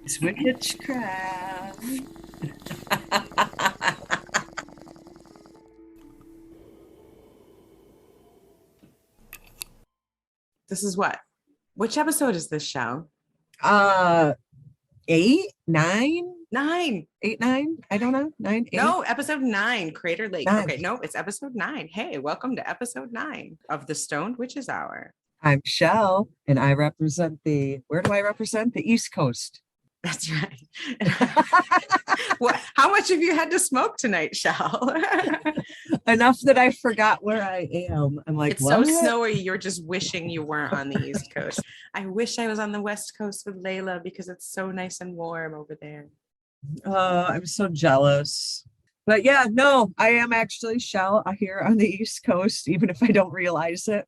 It's witchcraft. This is what? Which episode is this show? Uh, eight, nine, Nine. eight, nine. I don't know. Nine, eight, No, episode 9, Crater Lake. nine. Okay, no, it's episode 9. Hey, welcome to episode 9 of the Stoned Witches Hour. I'm Chelle, and I represent where do I represent? The East Coast. That's right. How much have you had to smoke tonight, Chelle? Enough that I forgot where I am. I'm like, it's what? so snowy, you're just wishing you weren't on the East Coast. I wish I was on the West Coast with Laylla because it's so nice and warm over there. I'm so jealous. But yeah, no, I am actually Chelle here on the East Coast, even if I don't realize it.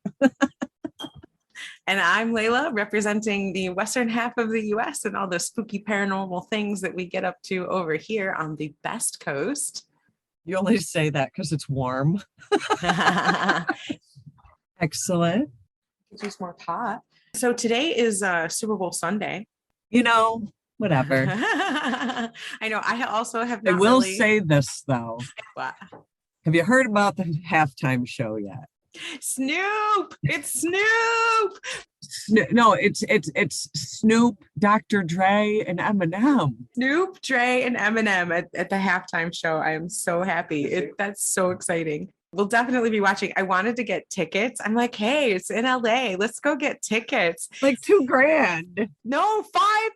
And I'm Laylla, representing the western half of the US and all the spooky paranormal things that we get up to over here on the best coast. You only say that because it's warm. Excellent. Use more pot. So today is Super Bowl Sunday. You know, whatever. I know. I also have not I will really... say this, though. What? Have you heard about the halftime show yet? Snoop! It's Snoop! No, it's Snoop, Dr. Dre, and Eminem. Snoop, Dre, and Eminem at the halftime show. I am so happy. That's so exciting. We'll definitely be watching. I wanted to get tickets. I'm like, hey, it's in LA. Let's go get tickets. Like $2,000. No,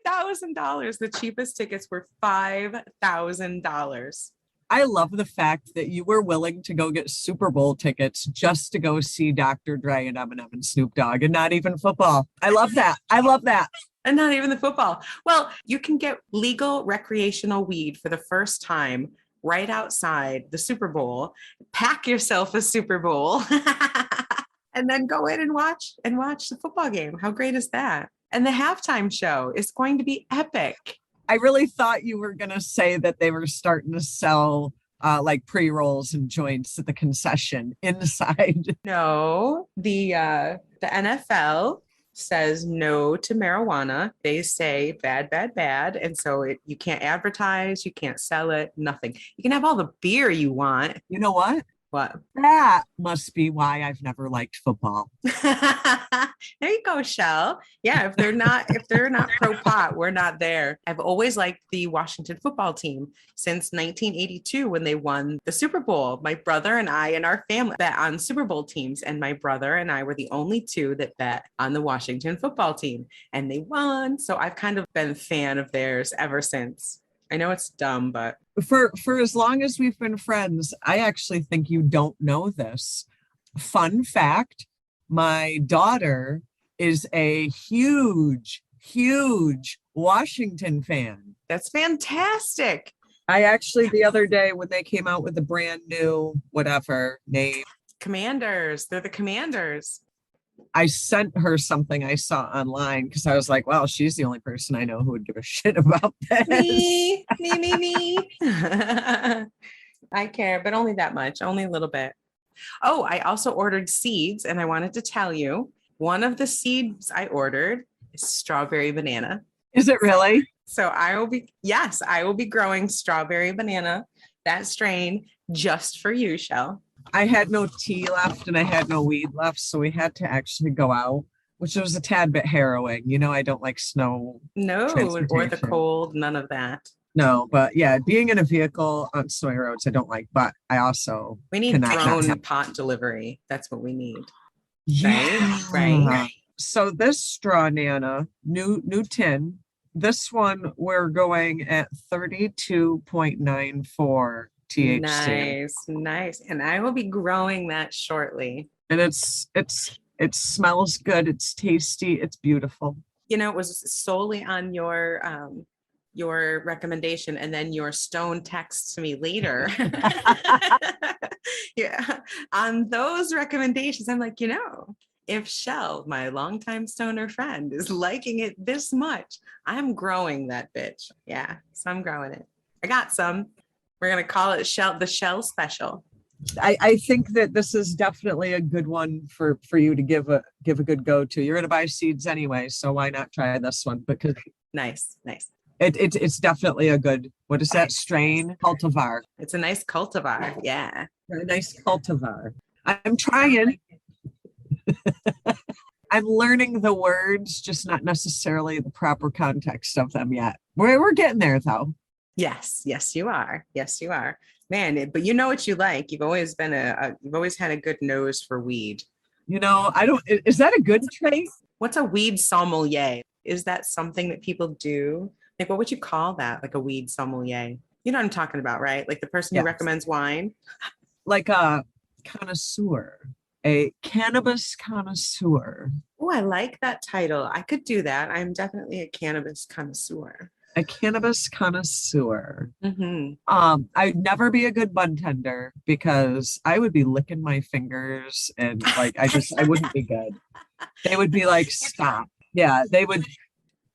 $5,000. The cheapest tickets were $5,000. I love the fact that you were willing to go get Super Bowl tickets just to go see Dr. Dre and Eminem and Snoop Dogg, and not even football. I love that. I love that. And not even the football. Well, you can get legal recreational weed for the first time right outside the Super Bowl. Pack yourself a Super Bowl and then go in and watch the football game. How great is that? And the halftime show is going to be epic. I really thought you were going to say that they were starting to sell like pre-rolls and joints at the concession inside. No, the NFL says no to marijuana. They say bad, bad, bad. And so you can't advertise, you can't sell it, nothing. You can have all the beer you want. You know what? What? That must be why I've never liked football. There you go, Chelle. Yeah, if they're not pro pot, we're not there. I've always liked the Washington football team since 1982 when they won the Super Bowl. My brother and I and our family bet on Super Bowl teams, and my brother and I were the only two that bet on the Washington football team, and they won. So I've kind of been a fan of theirs ever since. I know it's dumb, but for as long as we've been friends, I actually think you don't know this. Fun fact, my daughter is a huge Washington fan. That's fantastic. I actually, the other day when they came out with the brand new whatever name, Commanders, they're the Commanders. I sent her something I saw online because I was like, well, she's the only person I know who would give a shit about this. Me. I care, but only that much, only a little bit. Oh, I also ordered seeds, and I wanted to tell you, one of the seeds I ordered is strawberry banana. Is it really? So I will be growing strawberry banana, that strain, just for you, Chelle. I had no tea left and I had no weed left, so we had to actually go out, which was a tad bit harrowing. You know, I don't like snow. No, or the cold, none of that. No, but yeah, being in a vehicle on snowy roads, I don't like, but I also... We need drone pot delivery. That's what we need. Yeah. Right. So this straw nana, new tin, this one we're going at 32.94 THC. Nice. And I will be growing that shortly. And it smells good. It's tasty. It's beautiful. You know, it was solely on your recommendation, and then your stone text to me later. Yeah, on those recommendations, I'm like, if Chelle, my longtime stoner friend, is liking it this much, I'm growing that bitch. Yeah, so I'm growing it. I got some. We're going to call it the Chelle special. I think that this is definitely a good one for you to give a good go to. You're going to buy seeds anyway, so why not try this one? Because nice. It's definitely a good, what is that strain? Cultivar. It's a nice cultivar. Yeah. A nice cultivar. I'm trying. I'm learning the words, just not necessarily the proper context of them yet. We're getting there though. Yes. Yes, you are. Yes, you are. Man, but you know what you like. You've always been you've always had a good nose for weed. I don't, is that a good trait? What's a weed sommelier? Is that something that people do? Like, what would you call that? Like a weed sommelier? You know what I'm talking about, right? Like the person who Yes. recommends wine. Like a connoisseur, a cannabis connoisseur. Oh, I like that title. I could do that. I'm definitely a cannabis connoisseur. A cannabis connoisseur. Mm-hmm. I'd never be a good bud tender because I would be licking my fingers and like I wouldn't be good. They would be like, stop. Yeah,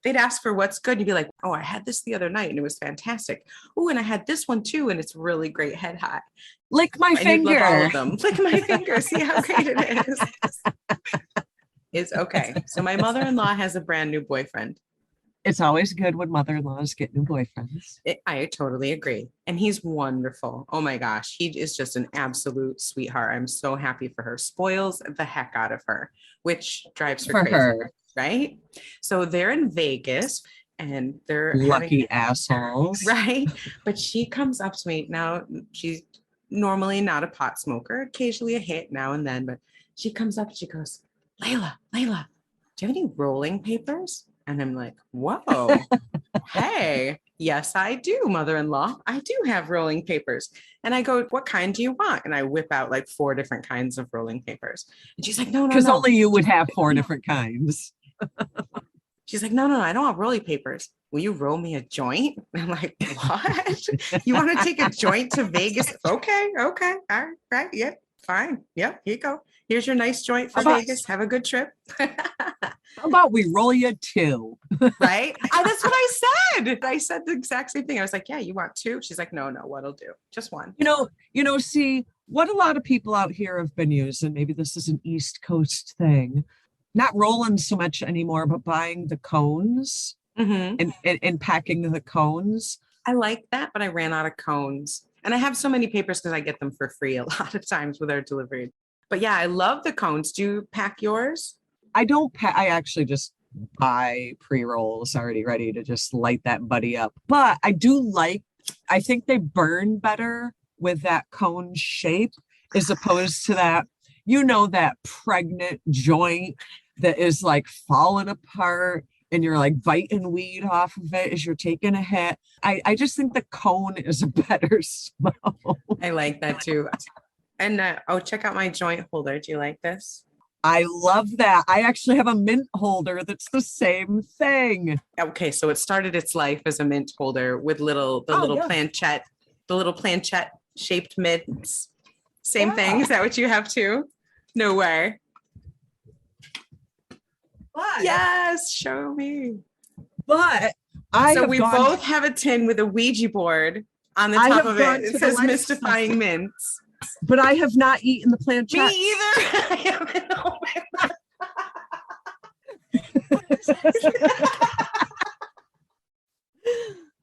They'd ask for what's good. And you'd be like, oh, I had this the other night and it was fantastic. Oh, and I had this one too, and it's really great head high. lick my And you'd lick all finger. of them. Lick my finger. See how great it is. It's okay. So my mother-in-law has a brand new boyfriend. It's always good when mother-in-laws get new boyfriends. I totally agree. And he's wonderful. Oh my gosh. He is just an absolute sweetheart. I'm so happy for her. Spoils the heck out of her, which drives her For crazy. her. Right? So they're in Vegas and they're Lucky assholes. right? But she comes up to me now. She's normally not a pot smoker, occasionally a hit now and then, but she comes up and she goes, Laylla, do you have any rolling papers? And I'm like, whoa, hey, yes, I do, mother-in-law. I do have rolling papers. And I go, what kind do you want? And I whip out like 4 different kinds of rolling papers. And she's like, no. Because only you would have 4 different kinds. She's like, no, I don't have rolling papers. Will you roll me a joint? And I'm like, what? You want to take a joint to Vegas? Okay. All right. Yeah, fine. Yeah, here you go. Here's your nice joint for Vegas. Have a good trip. How about we roll you 2? Right? That's what I said. I said the exact same thing. I was like, yeah, you want 2? She's like, no, what'll do? Just 1. See, what a lot of people out here have been using, maybe this is an East Coast thing, not rolling so much anymore, but buying the cones and packing the cones. I like that, but I ran out of cones. And I have so many papers because I get them for free a lot of times with our delivery. But yeah, I love the cones. Do you pack yours? I don't pack. I actually just buy pre-rolls already ready to just light that buddy up. But I think they burn better with that cone shape as opposed to that, that pregnant joint that is like falling apart and you're like biting weed off of it as you're taking a hit. I just think the cone is a better smell. I like that too. And check out my joint holder. Do you like this? I love that. I actually have a mint holder that's the same thing. Okay, so it started its life as a mint holder with planchette, the little planchette shaped mints. Same thing. Is that what you have too? No way. But, yes, show me. But we both have a tin with a Ouija board on the top of it. It says mystifying mints. But I have not eaten the planchette. Me either.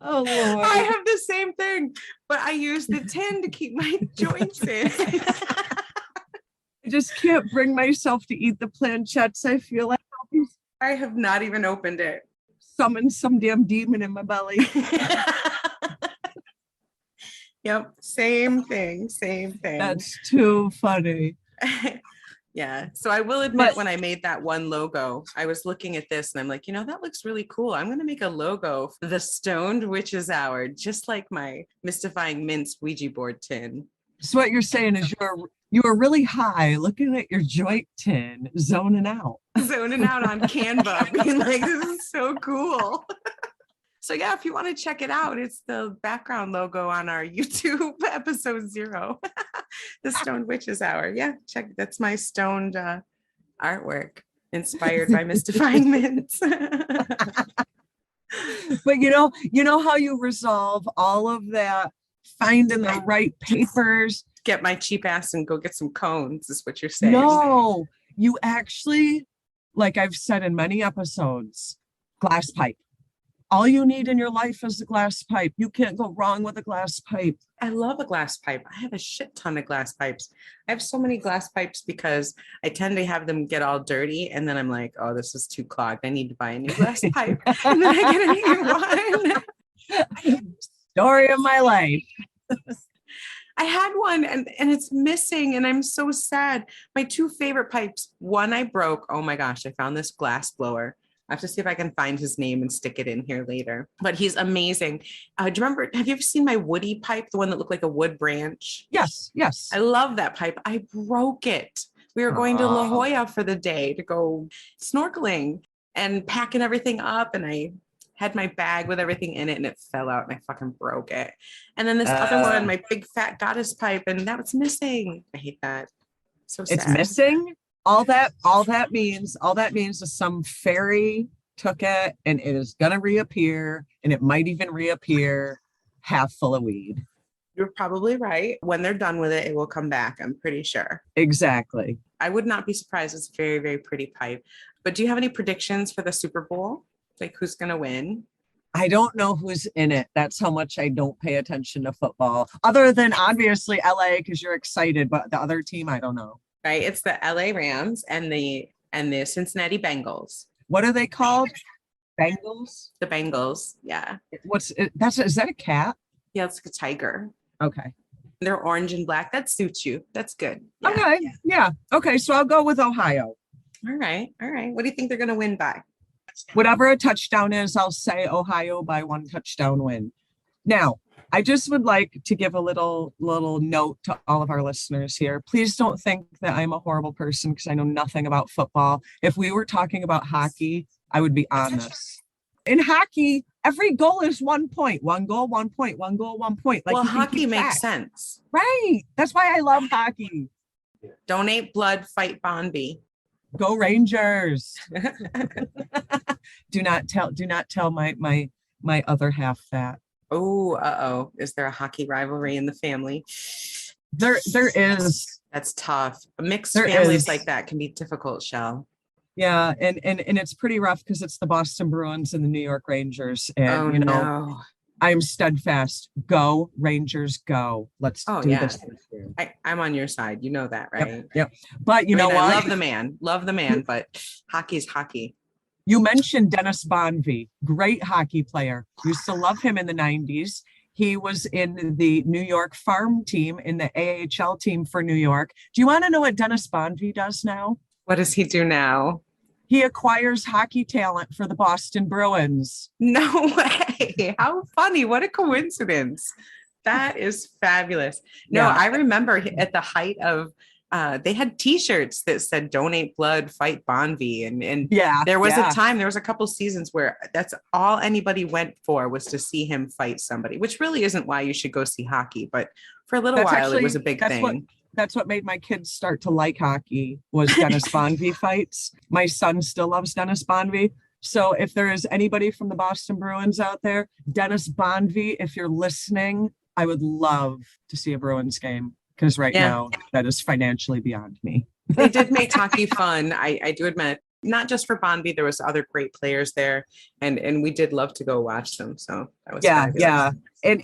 Oh Lord. I have the same thing, but I use the tin to keep my joints in. I just can't bring myself to eat the planchettes. I feel like I have not even opened it. Summon some damn demon in my belly. Yep, same thing. That's too funny. Yeah. So I will admit, when I made that one logo, I was looking at this and I'm like, that looks really cool. I'm going to make a logo for the Stoned Witches Hour, just like my mystifying mints Ouija board tin. So what you're saying is you were really high looking at your joint tin, zoning out on Canva, being like, this is so cool. So yeah, if you want to check it out, it's the background logo on our YouTube episode 0, the Stoned Witches Hour. Yeah, check. That's my stoned artwork inspired by mystifying mints. But you know how you resolve all of that, finding the right papers. Get my cheap ass and go get some cones, is what you're saying. No, you actually, like I've said in many episodes, glass pipe. All you need in your life is a glass pipe. You can't go wrong with a glass pipe. I love a glass pipe. I have a shit ton of glass pipes. I have so many glass pipes because I tend to have them get all dirty. And then I'm like, oh, this is too clogged. I need to buy a new glass pipe. And then I get a new one. Story of my life. I had one and it's missing and I'm so sad. My two favorite pipes, one I broke. Oh my gosh, I found this glass blower. I have to see if I can find his name and stick it in here later. But he's amazing. Do you remember, have you ever seen my woody pipe? The one that looked like a wood branch? Yes, yes. I love that pipe. I broke it. We were going to La Jolla for the day to go snorkeling and packing everything up. And I had my bag with everything in it and it fell out and I fucking broke it. And then this other one, my big fat goddess pipe, and that was missing. I hate that. So sad. It's missing? All that means is some fairy took it and it is gonna reappear, and it might even reappear half full of weed. You're probably right. When they're done with it, it will come back. I'm pretty sure. Exactly. I would not be surprised. It's a very, very pretty pipe. But do you have any predictions for the Super Bowl? Like who's gonna win? I don't know who's in it. That's how much I don't pay attention to football. Other than obviously LA, because you're excited, but the other team, I don't know. Right, it's the LA Rams and the Cincinnati Bengals. What are they called? Bengals? The Bengals, yeah. Is that a cat? Yeah, it's like a tiger. Okay. They're orange and black. That suits you. That's good. Yeah. Okay. Yeah. Okay. So I'll go with Ohio. All right. What do you think they're going to win by? Whatever a touchdown is, I'll say Ohio by 1 touchdown win. Now, I just would like to give a little note to all of our listeners here. Please don't think that I'm a horrible person because I know nothing about football. If we were talking about hockey, I would be on this. In hockey, every goal is 1 point. 1 goal, 1 point. 1 goal, 1 point. Well, hockey makes sense. Right. That's why I love hockey. Donate blood, fight Bonby. Go Rangers. Do not tell my other half that. Oh, is there a hockey rivalry in the family? There is. That's tough. Mixed families like that can be difficult, Chelle. Yeah, and it's pretty rough because it's the Boston Bruins and the New York Rangers. And no. I'm steadfast. Go Rangers, go. Let's do this. I'm on your side. You know that, right? Yep. But you know what? I love the man, but hockey's hockey. You mentioned Dennis Bonvie, great hockey player. Used to love him in the 90s. He was in the New York farm team, in the AHL team for New York. Do you want to know what Dennis Bonvie does now? What does he do now? He acquires hockey talent for the Boston Bruins. No way. How funny. What a coincidence. That is fabulous. No, yeah. I remember at the height of they had t-shirts that said donate blood, fight Bonvie. And there was a time, there was a couple seasons where that's all anybody went for was to see him fight somebody, which really isn't why you should go see hockey. But for a little while, it was a big thing. That's what made my kids start to like hockey was Dennis Bonvie fights. My son still loves Dennis Bonvie. So if there is anybody from the Boston Bruins out there, Dennis Bonvie, if you're listening, I would love to see a Bruins game. Because now that is financially beyond me. They did make hockey fun. I do admit, not just for Bonvie, there was other great players there, and we did love to go watch them. So that was fabulous. Yeah. And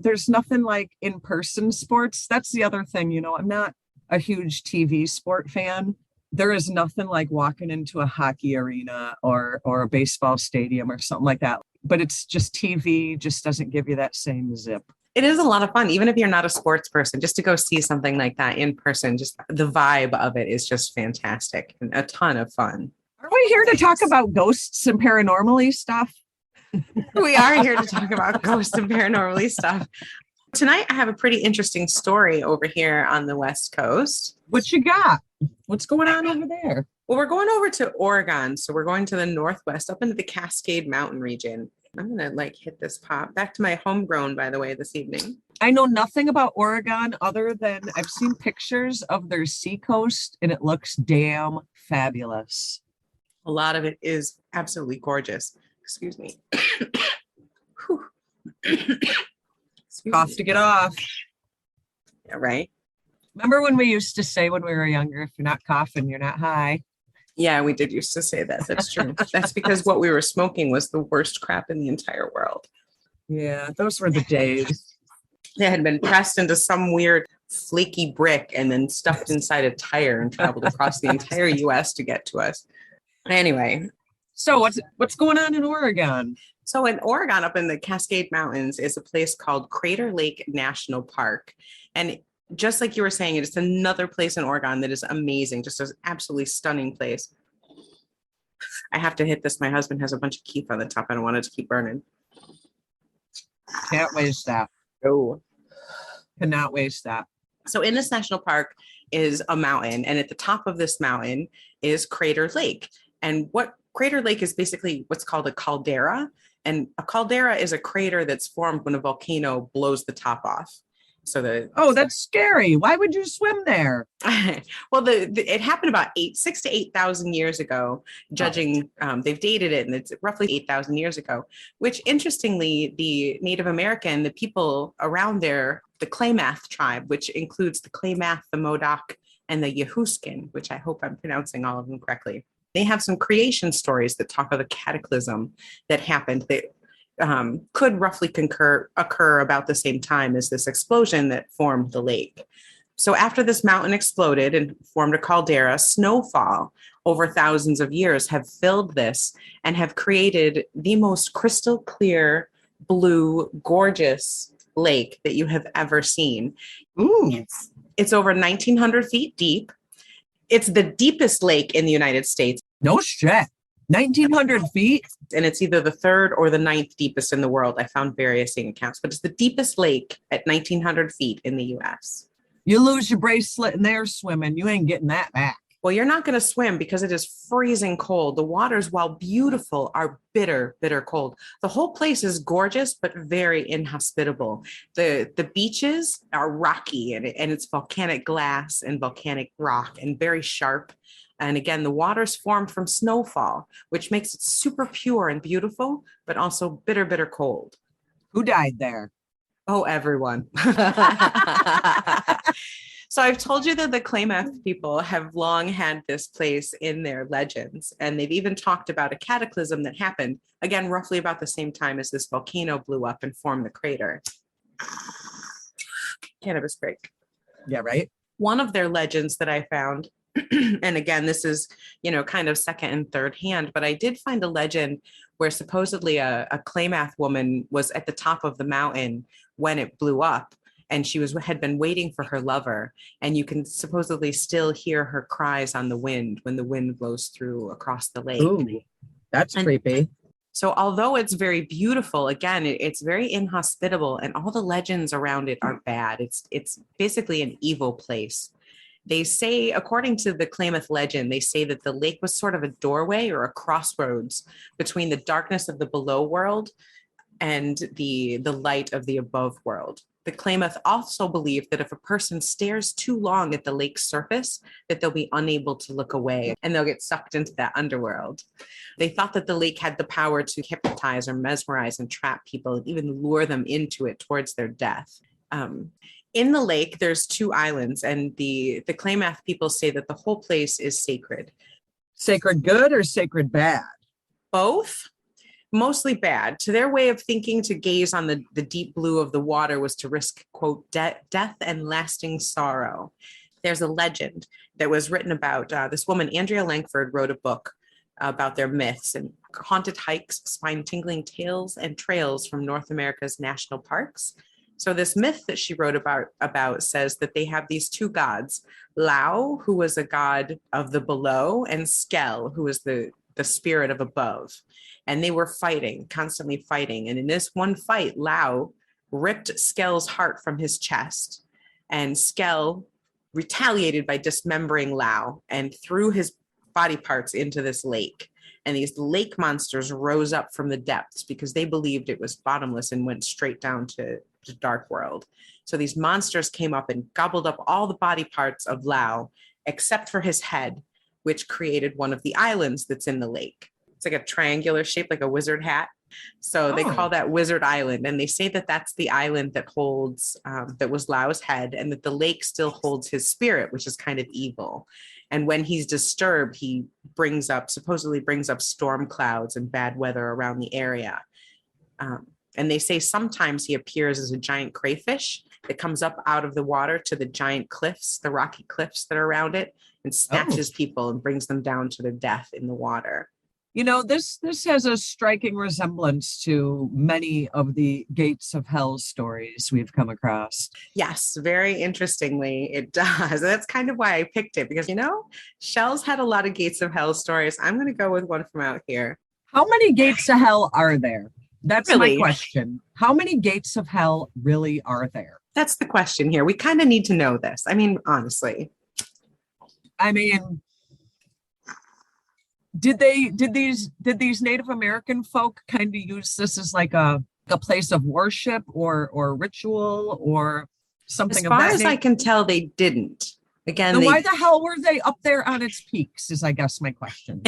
there's nothing like in-person sports. That's the other thing. I'm not a huge TV sport fan. There is nothing like walking into a hockey arena or a baseball stadium or something like that. But it's just TV just doesn't give you that same zip. It is a lot of fun, even if you're not a sports person, just to go see something like that in person. Just the vibe of it is just fantastic and a ton of fun. Are we here to talk about ghosts and paranormally stuff? We are here to talk about ghosts and paranormally stuff. Tonight, I have a pretty interesting story over here on the West Coast. What you got? What's going on over there? Well, we're going over to Oregon. So we're going to the Northwest, up into the Cascade Mountain region. I'm going to hit this pop. Back to my homegrown, by the way, this evening. I know nothing about Oregon other than I've seen pictures of their seacoast and it looks damn fabulous. A lot of it is absolutely gorgeous. Excuse me. Cough to get off. Yeah, right. Remember when we used to say when we were younger, if you're not coughing, you're not high? Yeah, we did used to say that. That's true. That's because what we were smoking was the worst crap in the entire world. Yeah, those were the days. They had been pressed into some weird flaky brick and then stuffed inside a tire and traveled across the entire US to get to us. Anyway, So what's going on in Oregon? so in Oregon, up in the Cascade Mountains, is a place called Crater Lake National Park. And just like you were saying, it's another place in Oregon that is amazing, just an absolutely stunning place. I have to hit this. My husband has a bunch of keef on the top. I don't want it to keep burning. Can't waste that. Oh. Cannot waste that. So in this national park is a mountain, and at the top of this mountain is Crater Lake. And what Crater Lake is basically what's called a caldera. And a caldera is a crater that's formed when a volcano blows the top off. So that's scary. Why would you swim there? Well, it happened about 6,000 to 8,000 years ago. Judging, they've dated it, and it's roughly 8,000 years ago. Which, interestingly, the Native American, the people around there, the Klamath tribe, which includes the Klamath, the Modoc, and the Yahuskin, which I hope I'm pronouncing all of them correctly. They have some creation stories that talk of a cataclysm that happened that could roughly occur about the same time as this explosion that formed the lake. So after this mountain exploded and formed a caldera, snowfall over thousands of years have filled this and have created the most crystal clear, blue, gorgeous lake that you have ever seen. Ooh. It's over 1,900 feet deep. It's the deepest lake in the United States. No shit. 1,900 feet? And it's either the third or the ninth deepest in the world. I found various accounts, but it's the deepest lake at 1,900 feet in the U.S. You lose your bracelet and they're swimming. You ain't getting that back. Well, you're not going to swim because it is freezing cold. The waters, while beautiful, are bitter, bitter cold. The whole place is gorgeous, but very inhospitable. The beaches are rocky, and it's volcanic glass and volcanic rock and very sharp. And again, the water's formed from snowfall, which makes it super pure and beautiful, but also bitter, bitter cold. Who died there? Oh, everyone. So I've told you that the Klamath people have long had this place in their legends, and they've even talked about a cataclysm that happened, again, roughly about the same time as this volcano blew up and formed the crater. Cannabis break. Yeah, right. One of their legends that I found, and again, this is, kind of second and third hand, but I did find a legend where supposedly a Klamath woman was at the top of the mountain when it blew up, and she had been waiting for her lover, and you can supposedly still hear her cries on the wind when the wind blows through across the lake. Ooh, that's creepy. So although it's very beautiful, again, it's very inhospitable, and all the legends around it are bad. It's basically an evil place. They say, according to the Klamath legend, they say that the lake was sort of a doorway or a crossroads between the darkness of the below world and the light of the above world. The Klamath also believe that if a person stares too long at the lake's surface, that they'll be unable to look away and they'll get sucked into that underworld. They thought that the lake had the power to hypnotize or mesmerize and trap people and even lure them into it towards their death. In the lake, there's 2 islands, and the Klamath people say that the whole place is sacred. Sacred good or sacred bad? Both. Mostly bad. To their way of thinking, to gaze on the deep blue of the water was to risk, quote, death and lasting sorrow. There's a legend that was written about this woman, Andrea Langford, wrote a book about their myths and haunted hikes, spine-tingling tales, and trails from North America's national parks. So this myth that she wrote about says that they have these 2 gods, Lau, who was a god of the below, and Skell, who was the spirit of above. And they were constantly fighting. And in this one fight, Lau ripped Skell's heart from his chest, and Skell retaliated by dismembering Lau and threw his body parts into this lake. And these lake monsters rose up from the depths because they believed it was bottomless and went straight down to the dark world. So these monsters came up and gobbled up all the body parts of Lau, except for his head, which created one of the islands that's in the lake. It's like a triangular shape, like a wizard hat. So they call that Wizard Island. And they say that that's the island that holds, that was Lau's head, and that the lake still holds his spirit, which is kind of evil. And when he's disturbed, he supposedly brings up storm clouds and bad weather around the area. And they say sometimes he appears as a giant crayfish that comes up out of the water to the giant cliffs, the rocky cliffs that are around it, and snatches people and brings them down to their death in the water. You know, this has a striking resemblance to many of the Gates of Hell stories we've come across. Yes, very interestingly, it does. And that's kind of why I picked it, because, Chelle's had a lot of Gates of Hell stories. I'm going to go with one from out here. How many Gates of Hell are there? That's Really? My question. How many Gates of Hell really are there? That's the question here. We kind of need to know this. I mean, honestly. Did these Native American folk kind of use this as like a place of worship or ritual or something of that? As far as nature? I can tell, they didn't. Again, why the hell were they up there on its peaks is I guess my question.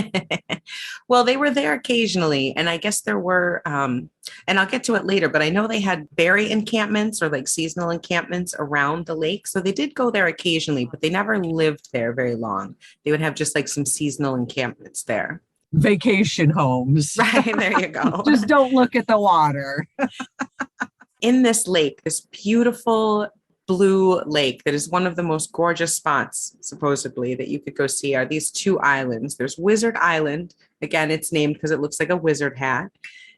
Well, they were there occasionally, and I guess there were, and I'll get to it later, but I know they had berry encampments or like seasonal encampments around the lake. So they did go there occasionally, but they never lived there very long. They would have just like some seasonal encampments there. Vacation homes. Right, there you go. Just don't look at the water. In this lake, this beautiful blue lake that is one of the most gorgeous spots, supposedly, that you could go see are these two islands. There's Wizard Island. Again, it's named because it looks like a wizard hat.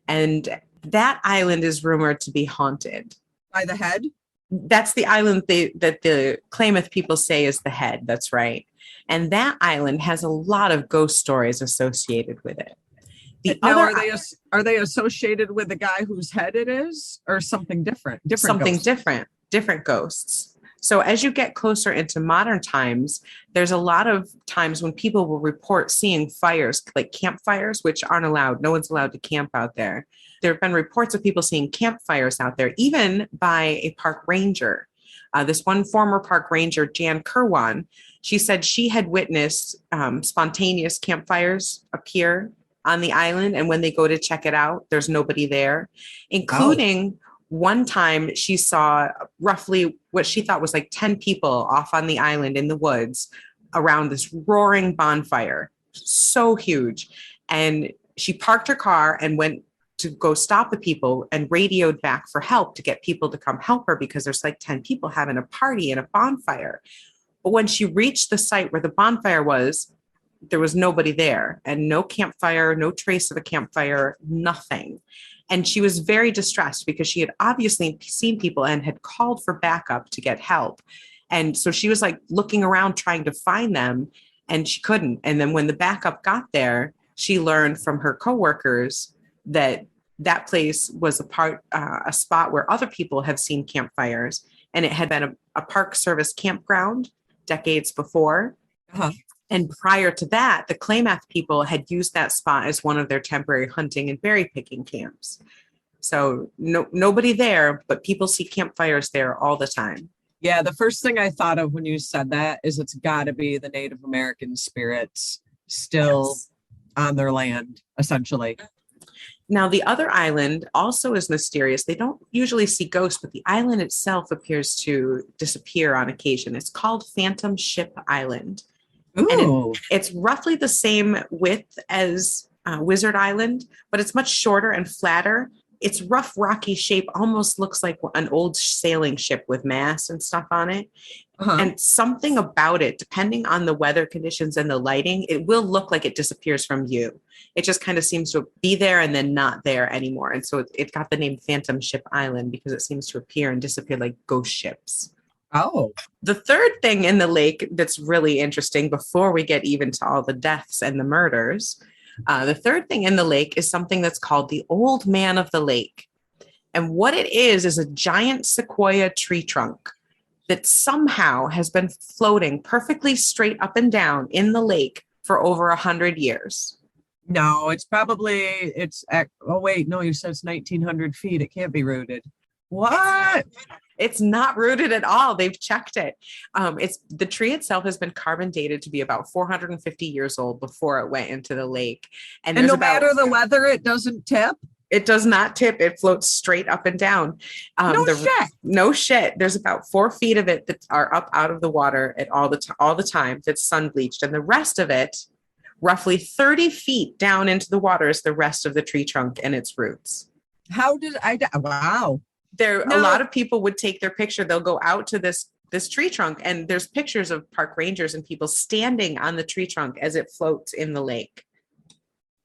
And that island is rumored to be haunted. By the head? That's the island that the Klamath people say is the head. That's right. And that island has a lot of ghost stories associated with it. Are they associated with the guy whose head it is, or something different? Different ghosts. So as you get closer into modern times, there's a lot of times when people will report seeing fires, like campfires, which aren't allowed. No one's allowed to camp out there. There have been reports of people seeing campfires out there, even by a park ranger. This one former park ranger, Jan Kerwan, she said she had witnessed spontaneous campfires appear on the island. And when they go to check it out, there's nobody there, including one time she saw roughly what she thought was like 10 people off on the island in the woods around this roaring bonfire. So huge. And she parked her car and went to go stop the people and radioed back for help to get people to come help her because there's like 10 people having a party and a bonfire. But when she reached the site where the bonfire was, there was nobody there and no campfire, no trace of a campfire, nothing. And she was very distressed because she had obviously seen people and had called for backup to get help. And so she was like looking around trying to find them and she couldn't. And then when the backup got there, she learned from her coworkers that that place was a spot where other people have seen campfires, and it had been a Park Service campground decades before. Uh-huh. And prior to that, the Klamath people had used that spot as one of their temporary hunting and berry picking camps. So nobody there, but people see campfires there all the time. Yeah, the first thing I thought of when you said that is it's got to be the Native American spirits still on their land, essentially. Now, the other island also is mysterious. They don't usually see ghosts, but the island itself appears to disappear on occasion. It's called Phantom Ship Island. Ooh. And it's roughly the same width as Wizard Island, but it's much shorter and flatter. Its rough, rocky shape almost looks like an old sailing ship with masts and stuff on it. Uh-huh. And something about it, depending on the weather conditions and the lighting, it will look like it disappears from view. It just kind of seems to be there and then not there anymore. And so it got the name Phantom Ship Island because it seems to appear and disappear like ghost ships. Oh. The third thing in the lake that's really interesting before we get even to all the deaths and the murders, the third thing in the lake is something that's called the Old Man of the Lake. And what it is a giant sequoia tree trunk that somehow has been floating perfectly straight up and down in the lake for over 100 years. No, oh wait, no, you said it's 1,900 feet. It can't be rooted. What? It's not rooted at all. They've checked it. The tree itself has been carbon dated to be about 450 years old before it went into the lake. And no matter the weather, it doesn't tip? It does not tip. It floats straight up and down. No shit. No shit. There's about 4 feet of it that are up out of the water at all the time. That's sun bleached, and the rest of it, roughly 30 feet down into the water, is the rest of the tree trunk and its roots. How did I? Wow. A lot of people would take their picture. They'll go out to this tree trunk, and there's pictures of park rangers and people standing on the tree trunk as it floats in the lake.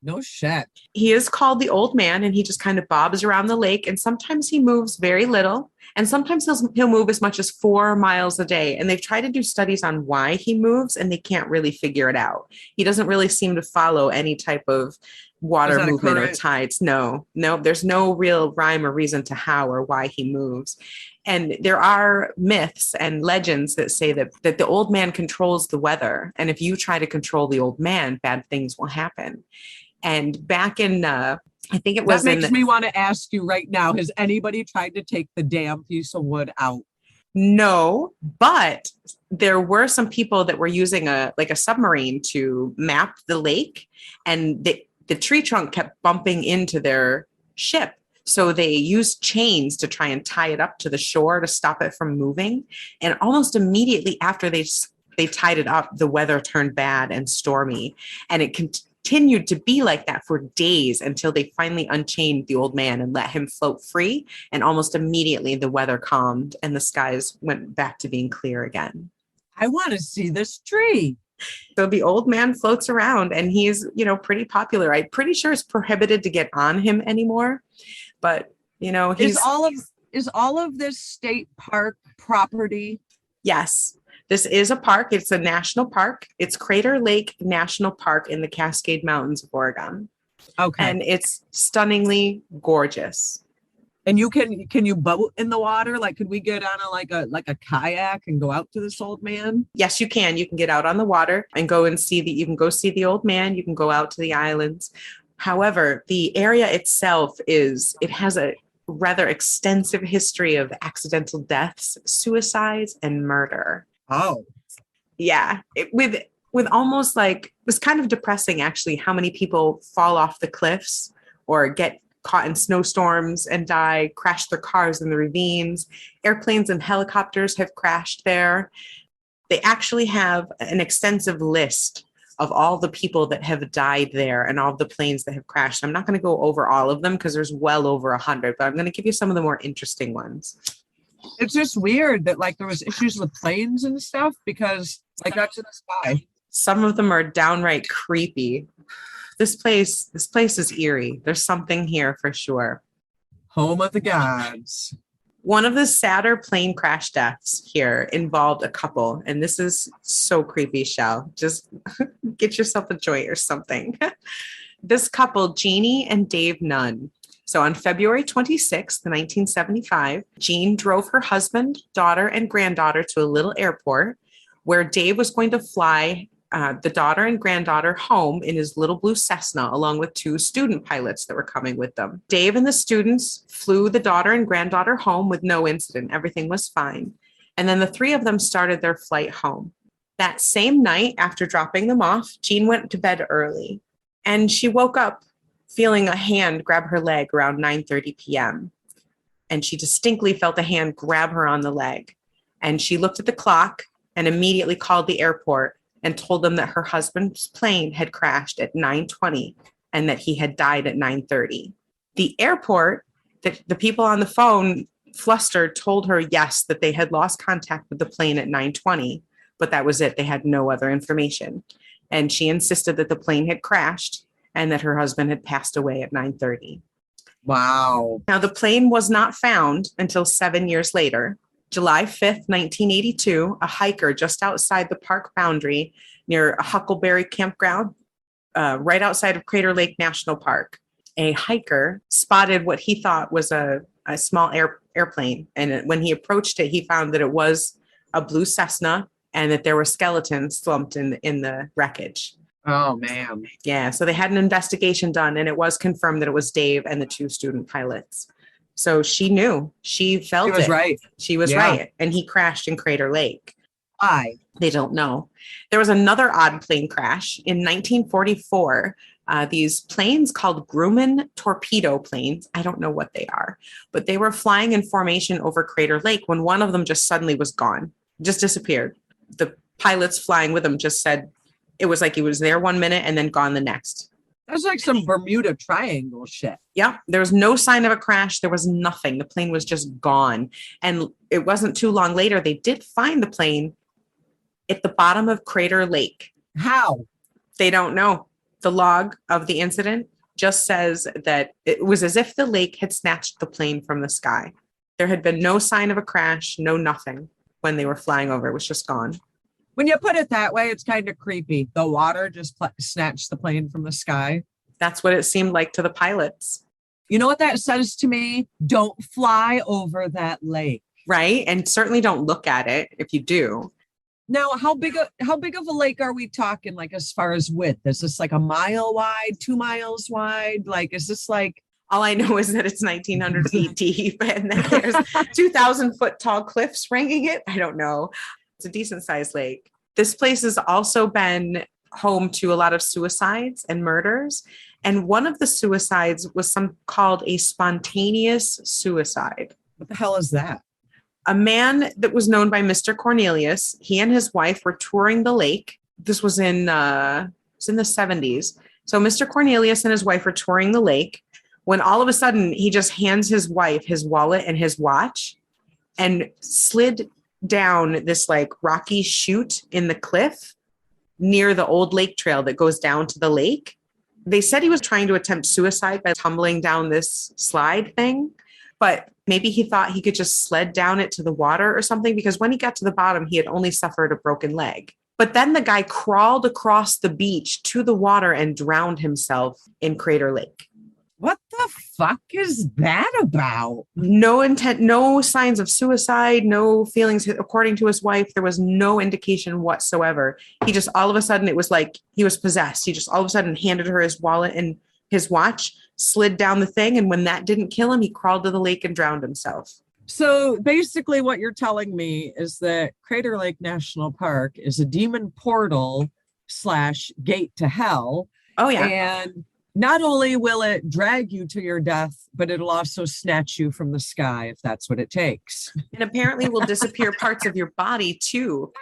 No shit. He is called the old man, and he just kind of bobs around the lake. And sometimes he moves very little, and sometimes he'll move as much as 4 miles a day. And they've tried to do studies on why he moves, and they can't really figure it out. He doesn't really seem to follow any type of water movement or tides. No, there's no real rhyme or reason to how or why he moves. And there are myths and legends that say that the old man controls the weather. And if you try to control the old man, bad things will happen. And back in, I think it was. That makes me want to ask you right now, has anybody tried to take the damn piece of wood out? No, but there were some people that were using a submarine to map the lake, and the tree trunk kept bumping into their ship. So they used chains to try and tie it up to the shore to stop it from moving. And almost immediately after they tied it up, the weather turned bad and stormy, and it continued to be like that for days until they finally unchained the old man and let him float free. And almost immediately the weather calmed and the skies went back to being clear again. I want to see this tree. So the old man floats around, and he's, pretty popular. I'm pretty sure it's prohibited to get on him anymore, but he's is all of this state park property? Yes. This is a park. It's a national park. It's Crater Lake National Park in the Cascade Mountains of Oregon. Okay. And it's stunningly gorgeous. And can you boat in the water? Like, could we get on a kayak and go out to this old man? Yes, you can. You can get out on the water and go and you can go see the old man. You can go out to the islands. However, the area itself it has a rather extensive history of accidental deaths, suicides, and murder. Oh, yeah. With almost it was kind of depressing, actually, how many people fall off the cliffs or get caught in snowstorms and die, crash their cars in the ravines. Airplanes and helicopters have crashed there. They actually have an extensive list of all the people that have died there and all the planes that have crashed. I'm not going to go over all of them because there's well over 100, but I'm going to give you some of the more interesting ones. It's just weird that there was issues with planes and stuff because that's in the sky. Some of them are downright creepy. This place is eerie. There's something here for sure. Home of the gods. One of the sadder plane crash deaths here involved a couple, and this is so creepy, Chelle. Just get yourself a joint or something. This couple, Jeannie and Dave Nunn. So on February 26th, 1975, Jean drove her husband, daughter, and granddaughter to a little airport where Dave was going to fly the daughter and granddaughter home in his little blue Cessna, along with 2 student pilots that were coming with them. Dave and the students flew the daughter and granddaughter home with no incident. Everything was fine. And then the 3 of them started their flight home. That same night, after dropping them off, Jean went to bed early, and she woke up feeling a hand grab her leg around 9:30 p.m. And she distinctly felt a hand grab her on the leg. And she looked at the clock and immediately called the airport and told them that her husband's plane had crashed at 9:20 and that he had died at 9:30. The airport, the people on the phone, flustered, told her, yes, that they had lost contact with the plane at 9:20, but that was it. They had no other information. And she insisted that the plane had crashed and that her husband had passed away at 9:30. Wow. Now, the plane was not found until 7 years later. July 5th, 1982, a hiker just outside the park boundary near a Huckleberry campground, right outside of Crater Lake National Park. A hiker spotted what he thought was a small airplane. And when he approached it, he found that it was a blue Cessna and that there were skeletons slumped in the wreckage. Oh, man. Yeah, so they had an investigation done, and it was confirmed that it was Dave and the 2 student pilots. So she knew. She felt it. She was right. She was right. And he crashed in Crater Lake. Why? They don't know. There was another odd plane crash in 1944. these planes called Grumman torpedo planes. I don't know what they are, but they were flying in formation over Crater Lake when one of them just suddenly was gone, just disappeared. The pilots flying with him just said it was like he was there 1 minute and then gone the next. That's like some Bermuda Triangle shit. Yeah, there was no sign of a crash. There was nothing. The plane was just gone. And it wasn't too long later, they did find the plane at the bottom of Crater Lake. How? They don't know. The log of the incident just says that it was as if the lake had snatched the plane from the sky. There had been no sign of a crash, no nothing when they were flying over. It was just gone. When you put it that way, it's kind of creepy. The water just snatched the plane from the sky. That's what it seemed like to the pilots. You know what that says to me? Don't fly over that lake. Right? And certainly don't look at it if you do. Now, how big of a lake are we talking, like, as far as width? Is this like a mile wide, 2 miles wide? Like, is this like... All I know is that it's 1,900 feet deep and that there's 2,000 foot tall cliffs ringing it. I don't know. It's a decent sized lake. This place has also been home to a lot of suicides and murders. And one of the suicides was called a spontaneous suicide. What the hell is that? A man that was known by Mr. Cornelius, he and his wife were touring the lake. This was in the 70s. So Mr. Cornelius and his wife were touring the lake when all of a sudden he just hands his wife his wallet and his watch and slid down this like rocky chute in the cliff near the old lake trail that goes down to the lake. They said he was trying to attempt suicide by tumbling down this slide thing, but maybe he thought he could just sled down it to the water or something, because when he got to the bottom, he had only suffered a broken leg. But then the guy crawled across the beach to the water and drowned himself in Crater Lake. What the fuck is that about? No intent, no signs of suicide, no feelings. According to his wife, there was no indication whatsoever. He just, all of a sudden, it was like he was possessed. He just all of a sudden handed her his wallet and his watch, slid down the thing. And when that didn't kill him, he crawled to the lake and drowned himself. So basically what you're telling me is that Crater Lake National Park is a demon portal / gate to hell. Oh, yeah. And not only will it drag you to your death, but it'll also snatch you from the sky if that's what it takes. And apparently will disappear parts of your body too.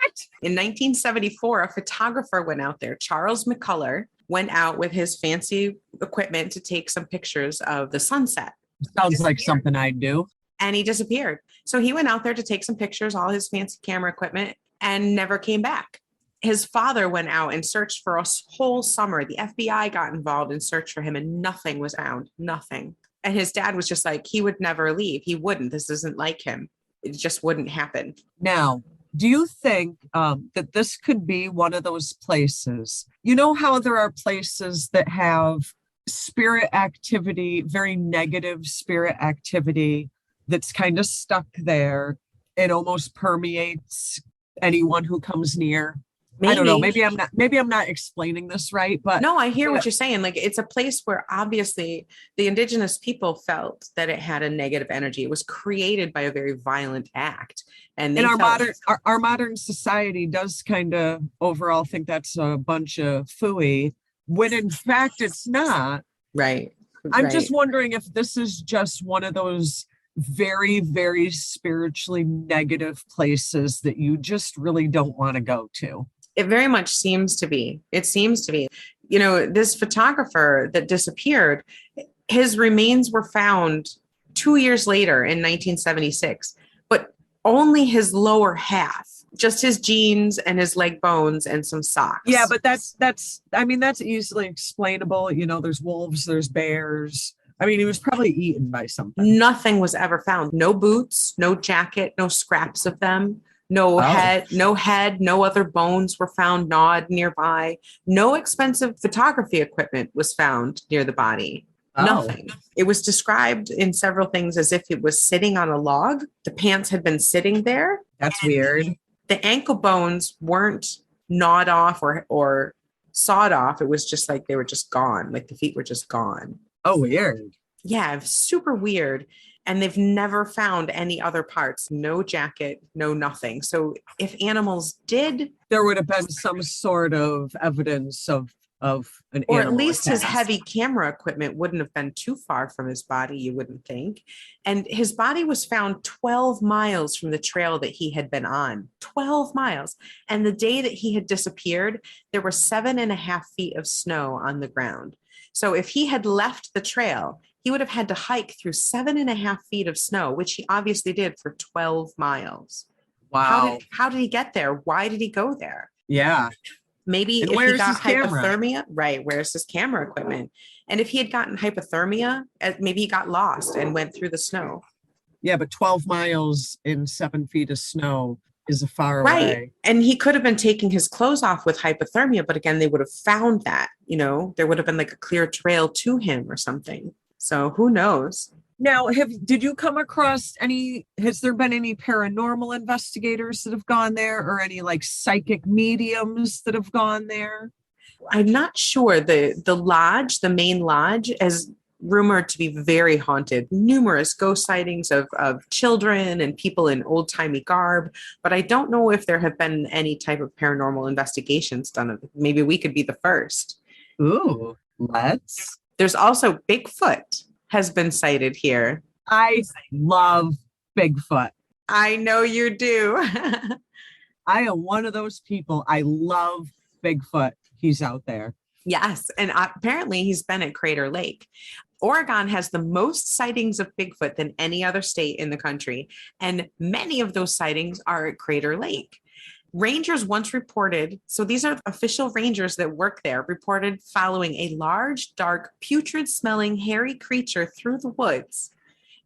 In 1974, a photographer went out there. Charles McCullough went out with his fancy equipment to take some pictures of the sunset. Sounds like something I'd do. And he disappeared. So he went out there to take some pictures, all his fancy camera equipment, and never came back. His father went out and searched for a whole summer. The FBI got involved and searched for him, and nothing was found. Nothing. And his dad was just like, he would never leave. He wouldn't. This isn't like him. It just wouldn't happen. Now, do you think that this could be one of those places? You know how there are places that have spirit activity, very negative spirit activity that's kind of stuck there. It almost permeates anyone who comes near. Maybe. I don't know. Maybe I'm not explaining this right, but no, I hear what you're saying. Like, it's a place where obviously the indigenous people felt that it had a negative energy. It was created by a very violent act. And our modern society does kind of overall think that's a bunch of phooey, when in fact it's not. Right. I'm just wondering if this is just one of those very, very spiritually negative places that you just really don't want to go to. It very much seems to be. It seems to be. You know, this photographer that disappeared, his remains were found 2 years later in 1976, but only his lower half, just his jeans and his leg bones and some socks. Yeah, but that's easily explainable. You know, there's wolves, there's bears. I mean, he was probably eaten by something. Nothing was ever found. No boots, no jacket, no scraps of them. No head, no other bones were found gnawed nearby. No expensive photography equipment was found near the body. Nothing. It was described in several things as if it was sitting on a log. The pants had been sitting there. That's weird. The ankle bones weren't gnawed off or sawed off. It was just like they were just gone. Like the feet were just gone. Oh, weird. Yeah, super weird. And they've never found any other parts, no jacket, no nothing. So if animals did, there would have been some sort of evidence of of an Or at animal least his attack. heavy camera equipment wouldn't have been too far from his body, you wouldn't think. And his body was found 12 miles from the trail that he had been on. 12 miles. And the day that he had disappeared, there were 7.5 feet of snow on the ground. So if he had left the trail, he would have had to hike through 7.5 feet of snow, which he obviously did for 12 miles. Wow. How did he get there? Why did he go there? Yeah. Maybe And if he where's got his camera? hypothermia, right? Where's his camera equipment? And if he had gotten hypothermia, maybe he got lost and went through the snow. Yeah, but 12 miles in 7 feet of snow is a far Right. away. And he could have been taking his clothes off with hypothermia, but again, they would have found that, there would have been like a clear trail to him or something. So who knows? Now, did you come across has there been any paranormal investigators that have gone there, or any like psychic mediums that have gone there? I'm not sure. The main lodge, is rumored to be very haunted. Numerous ghost sightings of children and people in old-timey garb, but I don't know if there have been any type of paranormal investigations done. Maybe we could be the first. Ooh, let's. There's also Bigfoot has been sighted here. I love Bigfoot. I know you do. I am one of those people. I love Bigfoot. He's out there. Yes. And apparently he's been at Crater Lake. Oregon has the most sightings of Bigfoot than any other state in the country. And many of those sightings are at Crater Lake. Rangers once reported, so these are official rangers that work there, reported following a large, dark, putrid-smelling, hairy creature through the woods.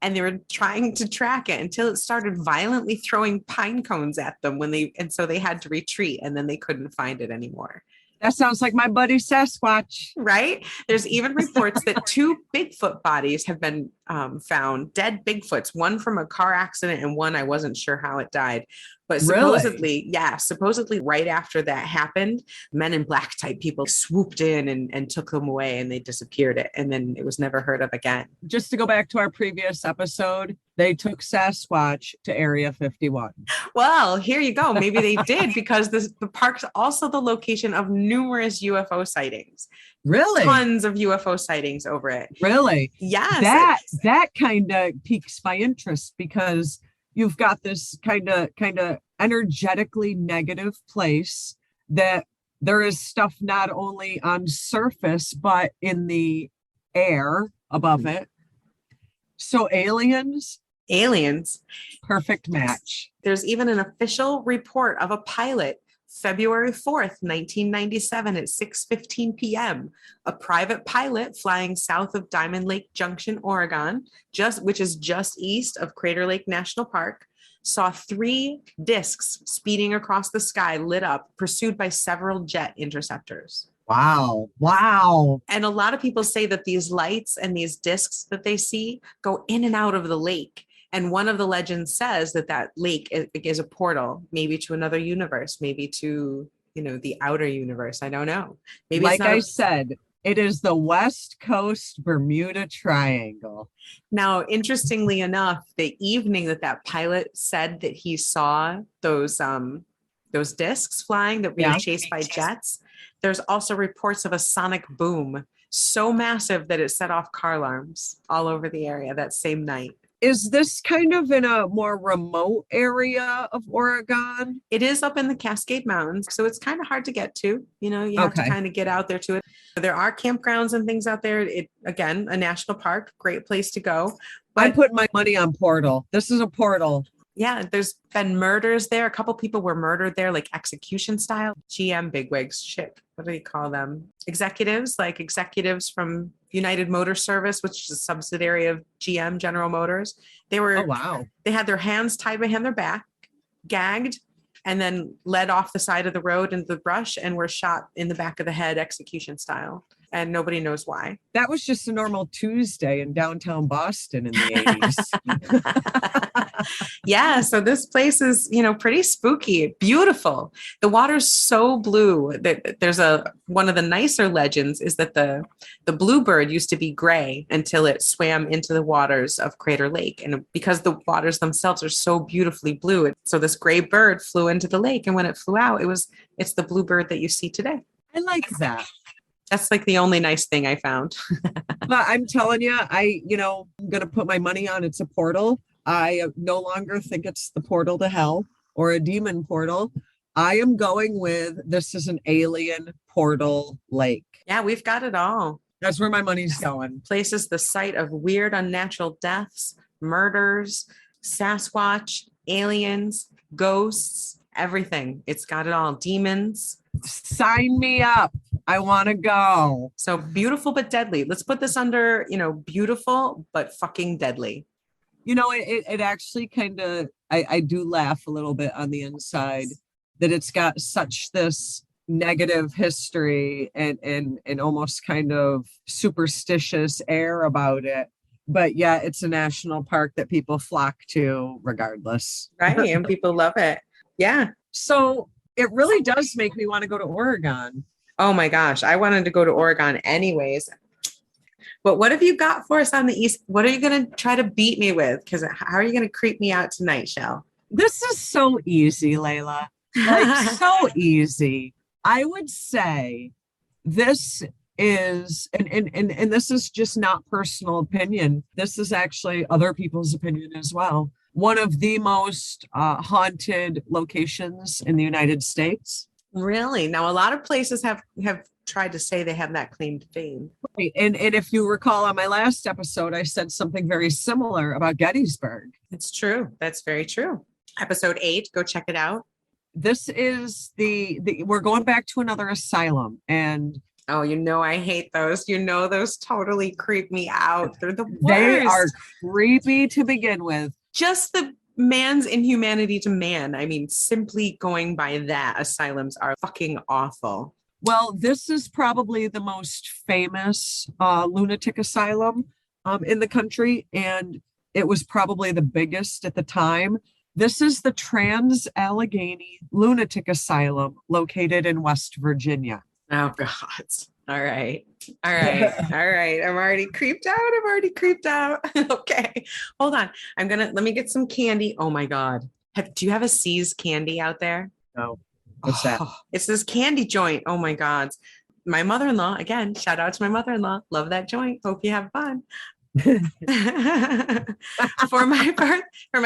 And they were trying to track it until it started violently throwing pine cones at them and so they had to retreat, and then they couldn't find it anymore. That sounds like my buddy Sasquatch. Right? There's even reports that 2 Bigfoot bodies have been found, dead Bigfoots, one from a car accident and one I wasn't sure how it died. But supposedly, supposedly right after that happened, Men in Black type people swooped in and took them away, and they disappeared it. And then it was never heard of again. Just to go back to our previous episode, they took Sasquatch to Area 51. Well, here you go. Maybe they did, because the park's also the location of numerous UFO sightings. Really? Tons of UFO sightings over it. Really? Yes. That kind of piques my interest, because you've got this kind of energetically negative place that there is stuff not only on surface, but in the air above it. So aliens, perfect match. There's even an official report of a pilot, February 4th, 1997 at 6:15 p.m. A private pilot flying south of Diamond Lake Junction, Oregon, which is just east of Crater Lake National Park, saw 3 discs speeding across the sky, lit up, pursued by several jet interceptors. Wow. And a lot of people say that these lights and these discs that they see go in and out of the lake. And one of the legends says that lake is a portal, maybe to another universe, maybe to, the outer universe. I don't know. Maybe like I said, it is the West Coast Bermuda Triangle. Now, interestingly enough, the evening that pilot said that he saw those discs flying that were chased by jets, there's also reports of a sonic boom so massive that it set off car alarms all over the area that same night. Is this kind of in a more remote area of Oregon? It is up in the Cascade Mountains, so it's kind of hard to get to. You have to kind of get out there to it. There are campgrounds and things out there. Again, a national park, great place to go. But I'm putting my money on Portal. This is a portal. Yeah, there's been murders there. A couple people were murdered there, like execution style. GM bigwigs, what do you call them? Executives from United Motor Service, which is a subsidiary of GM, General Motors. They had their hands tied behind their back, gagged, and then led off the side of the road into the brush and were shot in the back of the head, execution style. And nobody knows why. That was just a normal Tuesday in downtown Boston in the 80s. Yeah, so this place is, pretty spooky, beautiful. The water's so blue that there's one of the nicer legends is that the bluebird used to be gray until it swam into the waters of Crater Lake. And because the waters themselves are so beautifully blue, so this gray bird flew into the lake. And when it flew out, it's the bluebird that you see today. I like that. That's like the only nice thing I found. But I'm telling you, I'm going to put my money on it's a portal. I no longer think it's the portal to hell or a demon portal. I am going with this is an alien portal lake. Yeah, we've got it all. That's where my money's going. Place is the site of weird, unnatural deaths, murders, Sasquatch, aliens, ghosts, everything. It's got it all. Demons. Sign me up. I want to go. So beautiful but deadly. Let's put this under, beautiful but fucking deadly. It actually kind of, I do laugh a little bit on the inside that it's got such this negative history and almost kind of superstitious air about it. But yeah, it's a national park that people flock to regardless. Right. And people love it. Yeah. So it really does make me want to go to Oregon. Oh my gosh. I wanted to go to Oregon anyways. But what have you got for us on the East? What are you going to try to beat me with? Because how are you going to creep me out tonight, Chelle? This is so easy, Laylla. Like so easy. I would say this is, and this is just not personal opinion. This is actually other people's opinion as well. One of the most haunted locations in the United States. Really? Now, a lot of places have tried to say they have that claim to fame. Right. And if you recall on my last episode, I said something very similar about Gettysburg. It's true. That's very true. Episode 8, go check it out. This is we're going back to another asylum. And oh, I hate those. Those totally creep me out. They're the worst. They are creepy to begin with. Just the man's inhumanity to man. I mean, simply going by that, asylums are fucking awful. Well, this is probably the most famous lunatic asylum in the country, and it was probably the biggest at the time. This is the Trans-Allegheny Lunatic Asylum located in West Virginia. Oh, God. All right. All right. All right. I'm already creeped out. Okay. Hold on. Let me get some candy. Oh, my God. Do you have a C's candy out there? No. What's that? It's this candy joint. Oh, my God. My mother-in-law, again, shout out to my mother-in-law. Love that joint. Hope you have fun. For my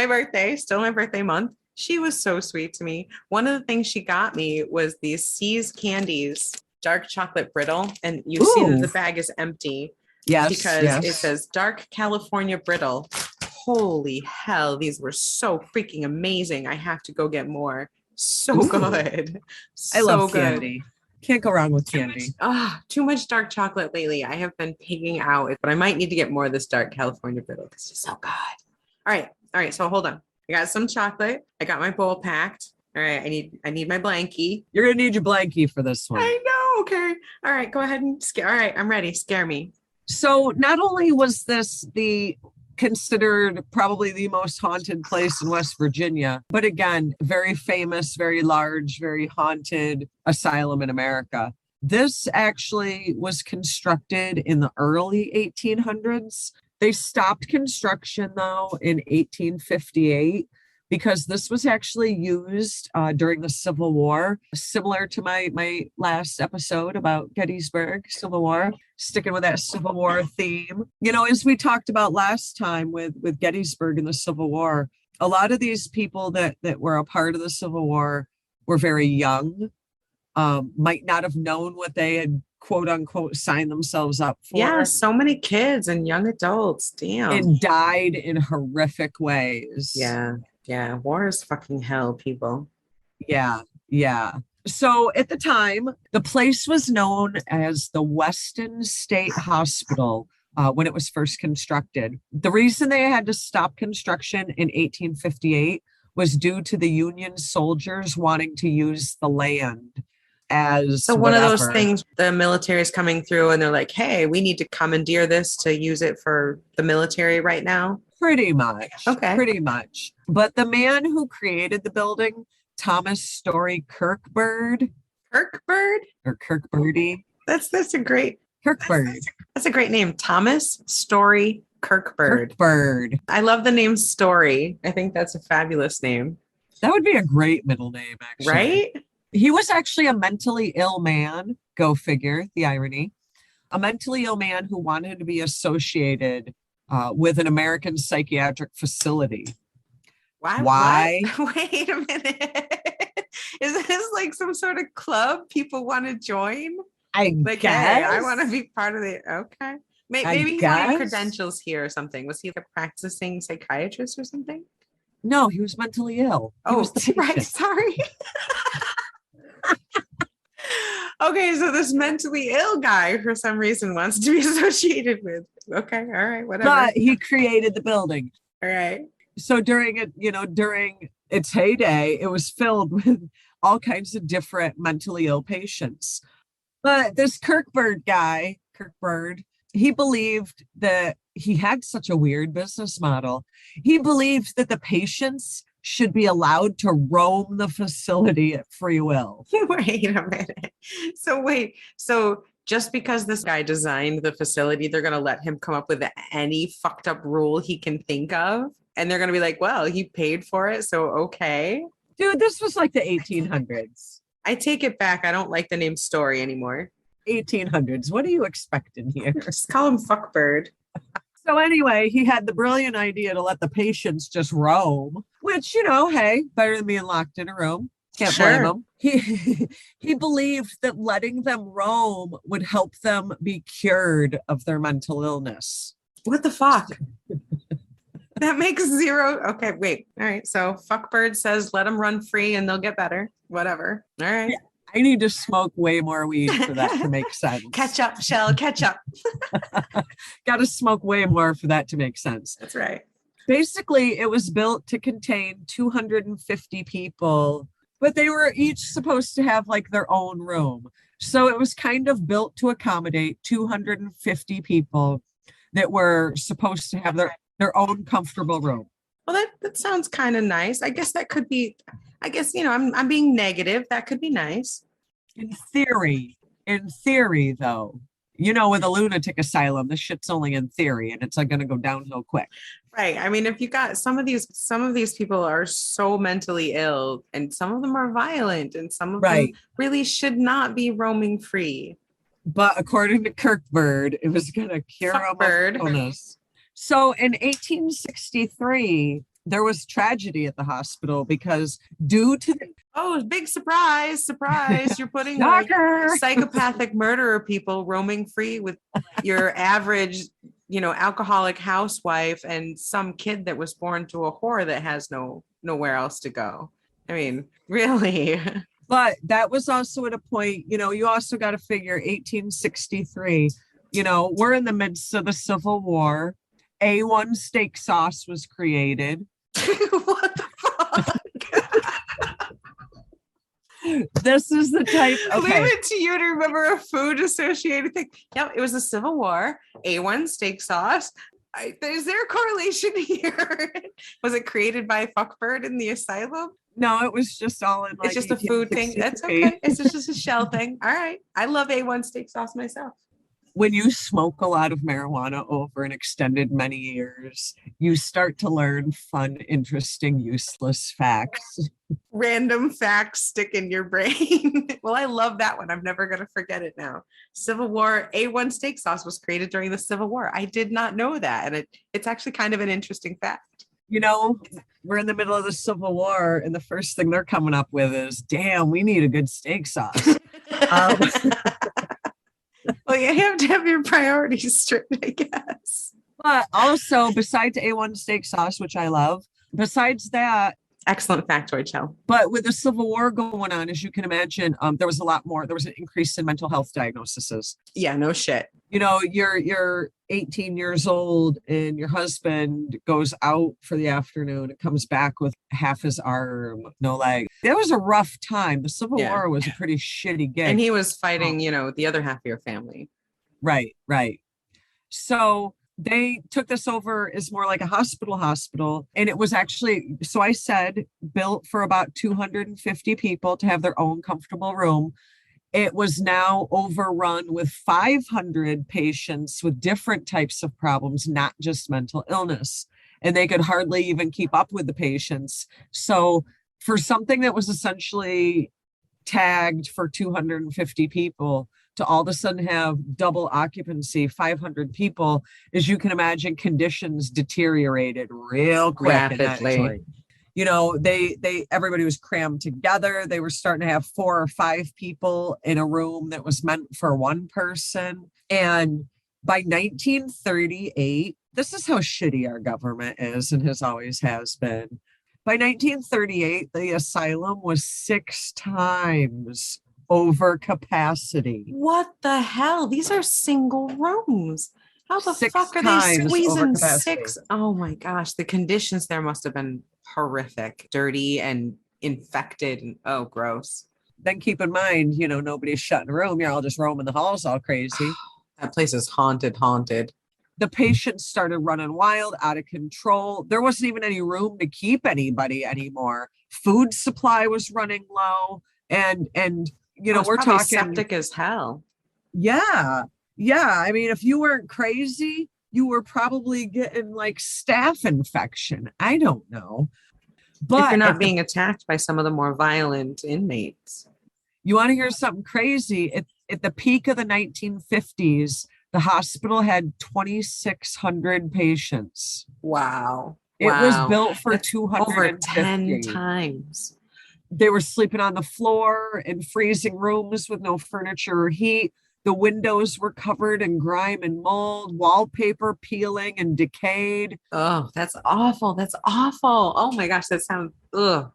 birthday, still my birthday month, she was so sweet to me. One of the things she got me was these C's candies, dark chocolate brittle, and you see that the bag is empty. Yes, because it says dark California brittle. Holy hell, these were so freaking amazing. I have to go get more. So good. I love candy. Can't go wrong with candy. Too much dark chocolate lately. I have been pigging out, but I might need to get more of this dark California brittle because it's so good. All right. So hold on. I got some chocolate. I got my bowl packed. All right. I need my blankie. You're gonna need your blankie for this one. I know. Okay. All right. Go ahead and scare. All right. I'm ready. Scare me. So not only was this considered probably the most haunted place in West Virginia, but again, very famous, very large, very haunted asylum in America. This actually was constructed in the early 1800s. They stopped construction though in 1858 because this was actually used during the Civil War, similar to my last episode about Gettysburg, Civil War, sticking with that Civil War theme. As we talked about last time with Gettysburg and the Civil War, a lot of these people that were a part of the Civil War were very young, might not have known what they had quote unquote signed themselves up for. Yeah, so many kids and young adults, damn. And died in horrific ways. Yeah, war is fucking hell, people. Yeah. So at the time, the place was known as the Weston State Hospital when it was first constructed. The reason they had to stop construction in 1858 was due to the Union soldiers wanting to use the land as one of those things, the military is coming through and they're like, hey, we need to commandeer this to use it for the military right now. Pretty much. Okay. Pretty much. But the man who created the building, Thomas Story Kirkbird. Kirkbird? Or Kirkbirdie. That's a great Kirkbird. That's a great name. Thomas Story Kirkbird. Kirkbird. I love the name Story. I think that's a fabulous name. That would be a great middle name, actually. Right? He was actually a mentally ill man. Go figure, the irony. A mentally ill man who wanted to be associated with an American psychiatric facility. Why? Why? What? Wait a minute. Is this like some sort of club people want to join? I Like, guess. hey, I want to be part of it. Okay. Maybe he wanted credentials here or something. Was he a practicing psychiatrist or something? No, he was mentally ill. He was the right. patient. Sorry. Okay, so this mentally ill guy for some reason wants to be associated with. Okay, all right, whatever. But he created the building. All right. So during its heyday, it was filled with all kinds of different mentally ill patients. But this Kirkbird guy, he believed that he had such a weird business model. He believed that the patients should be allowed to roam the facility at free will. Wait a minute. So just because this guy designed the facility, they're going to let him come up with any fucked up rule he can think of? And they're going to be like, well, he paid for it, so okay. Dude, this was like the 1800s. I take it back. I don't like the name Story anymore. 1800s. What are you expecting here? Just call him Fuckbird. So anyway, he had the brilliant idea to let the patients just roam, which, hey, better than being locked in a room. Can't blame him. He believed that letting them roam would help them be cured of their mental illness. What the fuck? That makes zero. Okay, wait. All right. So Fuckbird says let them run free and they'll get better. Whatever. All right. Yeah, I need to smoke way more weed for that to make sense. Catch up, Chelle. Catch up. Got to smoke way more for that to make sense. That's right. Basically, it was built to contain 250 people, but they were each supposed to have like their own room. So it was kind of built to accommodate 250 people that were supposed to have their own comfortable room. Well, that sounds kind of nice. I guess that could be, I'm being negative. That could be nice. In theory though, with a lunatic asylum, this shit's only in theory and it's like going to go downhill quick. Right. I mean, if you got some of these people are so mentally ill and some of them are violent and some of them really should not be roaming free. But according to Kirkbird, it was going to cure them of illness. So in 1863, there was tragedy at the hospital because due to big surprise, you're putting like psychopathic murderer people roaming free with your average, alcoholic housewife and some kid that was born to a whore that has nowhere else to go. I mean, really. But that was also at a point, you also got to figure 1863, we're in the midst of the Civil War. A1 steak sauce was created. What the fuck? This is the type. Okay. Leave it to you to remember a food associated thing. Yep, it was the Civil War. A1 steak sauce. Is there a correlation here? Was it created by Fuckbird in the asylum? No, it was just all in. It's just a food thing. That's okay. It's just a Chelle thing. All right. I love A1 steak sauce myself. When you smoke a lot of marijuana over an extended many years, you start to learn fun, interesting, useless facts. Random facts stick in your brain. Well, I love that one. I'm never going to forget it now. Civil War, A1 steak sauce was created during the Civil War. I did not know that. And it's actually kind of an interesting fact. We're in the middle of the Civil War, and the first thing they're coming up with is, damn, we need a good steak sauce. Well, you have to have your priorities straight, I guess. But also, besides A1 steak sauce, which I love, besides that, excellent factoid, Chelle. But with the Civil War going on, as you can imagine, there was an increase in mental health diagnoses. Yeah, no shit. You're 18 years old and your husband goes out for the afternoon and comes back with half his arm, no leg. That was a rough time. The Civil War was a pretty shitty gig. And he was fighting, the other half of your family. Right. So they took this over as more like a hospital. And it was actually, so I said, built for about 250 people to have their own comfortable room. It was now overrun with 500 patients with different types of problems, not just mental illness. And they could hardly even keep up with the patients. So for something that was essentially tagged for 250 people to all of a sudden have double occupancy, 500 people, as you can imagine, conditions deteriorated real quick in that Rapidly. joint. You know, everybody was crammed together. They were starting to have 4 or 5 people in a room that was meant for one person. And by 1938, this is how shitty our government is and has been. By 1938, the asylum was 6 times over capacity. What the hell? These are single rooms. How the 6 fuck are they times squeezing over capacity. 6? Oh my gosh. The conditions there must have been horrific, dirty and infected. And oh, gross. Then keep in mind, you know, nobody's shut in a room. You're all just roaming the halls all crazy. That place is haunted. The patients started running wild, out of control. There wasn't even any room to keep anybody anymore. Food supply was running low. And you know, we're talking septic as hell. Yeah. I mean, if you weren't crazy, you were probably getting like staph infection. I don't know. But if you're not being attacked by some of the more violent inmates. You want to hear something crazy? At the peak of the 1950s, the hospital had 2,600 patients. Wow. It was built for 250. Over 10 times. They were sleeping on the floor in freezing rooms with no furniture or heat. The windows were covered in grime and mold, wallpaper peeling and decayed. Oh, that's awful. Oh my gosh, that sounds ugh.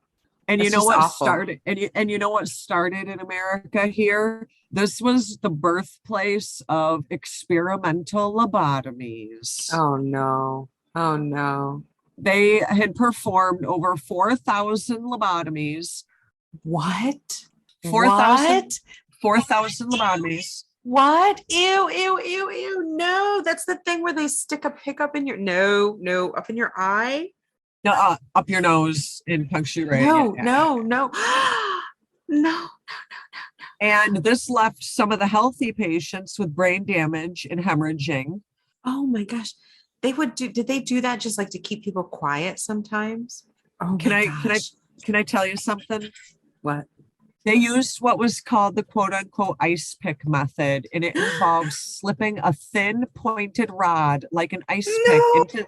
And you know what started and you know what started in America here? This was the birthplace of experimental lobotomies. Oh no. They had performed over 4,000 lobotomies. What? 4,000 lobotomies. What? Ew. No, that's the thing where they stick a pick up in your up in your eye. No, up your nose in puncture. No. No. And this left some of the healthy patients with brain damage and hemorrhaging. Oh my gosh. Did they do that just like to keep people quiet sometimes? Oh, can I tell you something? What? They used what was called the quote unquote ice pick method, and it involves slipping a thin pointed rod like an ice pick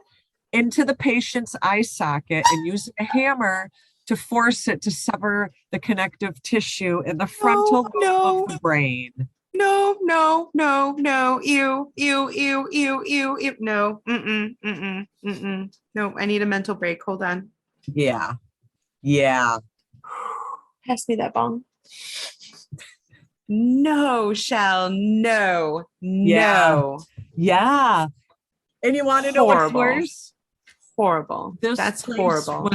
into the patient's eye socket and using a hammer to force it to sever the connective tissue in the frontal lobe of the brain. No. Ew. No. No, I need a mental break. Hold on. Yeah. Pass me that bong. No, Chelle. No. Yeah. And you want to know what's worse? Horrible. That's horrible.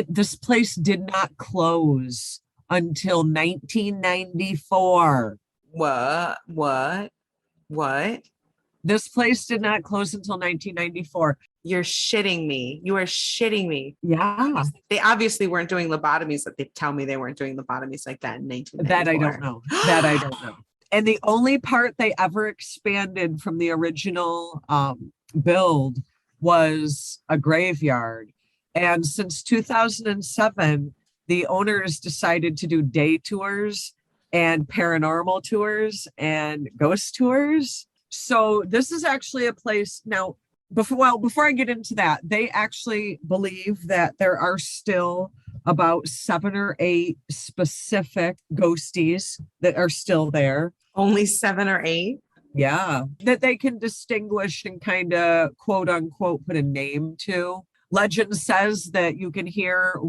This place did not close until 1994. What? This place did not close until 1994. You're shitting me. You are shitting me. Yeah. They obviously weren't doing lobotomies. They tell me they weren't doing lobotomies like that in 1994. That I don't know. And the only part they ever expanded from the original build was a graveyard. And since 2007, the owners decided to do day tours and paranormal tours and ghost tours. So this is actually a place now. Before I get into that, they actually believe that there are still about 7 or 8 specific ghosties that are still there. Only 7 or 8? Yeah, that they can distinguish and kind of quote unquote put a name to. Legend says that you can hear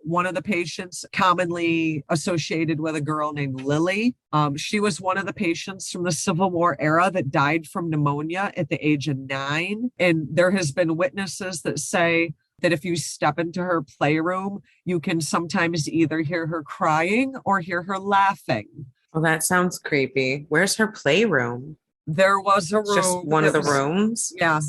one of the patients commonly associated with a girl named Lily. She was one of the patients from the Civil War era that died from pneumonia at the age of 9. And there has been witnesses that say that if you step into her playroom, you can sometimes either hear her crying or hear her laughing. Well, that sounds creepy. Where's her playroom? There was a room. Just one of the rooms? Yeah.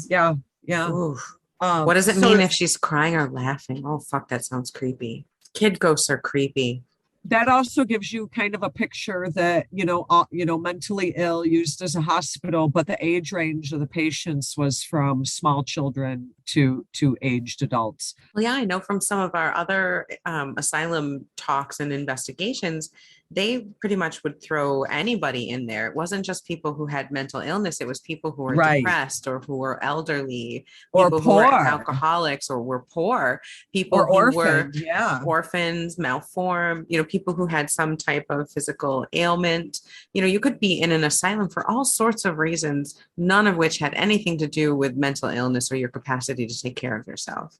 Oof. What does it mean if she's crying or laughing? Oh, fuck, that sounds creepy. Kid ghosts are creepy. That also gives you kind of a picture that, mentally ill, used as a hospital, but the age range of the patients was from small children to aged adults. Well, yeah, I know from some of our other asylum talks and investigations they pretty much would throw anybody in there. It wasn't just people who had mental illness. It was people who were Right. depressed or who were elderly, Or people who were poor. alcoholics or were poor, people Or who were orphaned. Yeah. orphans, malformed, people who had some type of physical ailment. You could be in an asylum for all sorts of reasons, none of which had anything to do with mental illness or your capacity to take care of yourself.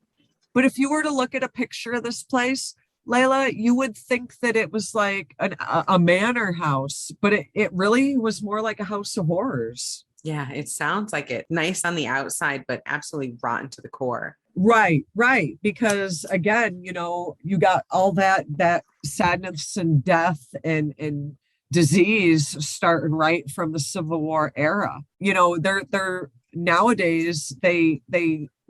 But if you were to look at a picture of this place, Laylla, you would think that it was like a manor house, but it really was more like a house of horrors. Yeah, it sounds like it. Nice on the outside, but absolutely rotten to the core. Right. Because again, you got all that sadness and death and disease starting right from the Civil War era. They're nowadays they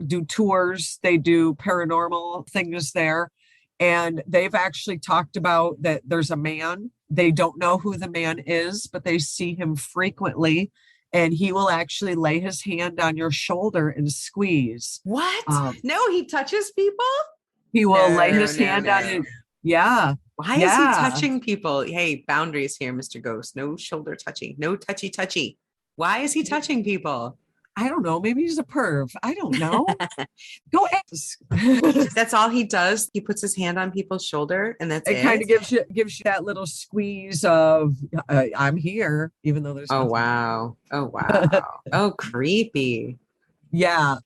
do tours, they do paranormal things there. And they've actually talked about that there's a man. They don't know who the man is, but they see him frequently. And he will actually lay his hand on your shoulder and squeeze. What? No, he touches people? He will lay his hand on it. Yeah. Why is he touching people? Hey, boundaries here, Mr. Ghost. No shoulder touching. No touchy. Why is he touching people? I don't know. Maybe he's a perv. I don't know. Go ask. That's all he does. He puts his hand on people's shoulder, and that's it. It kind of gives you that little squeeze of I'm here, even though there's. Oh wow! Oh, creepy. Yeah,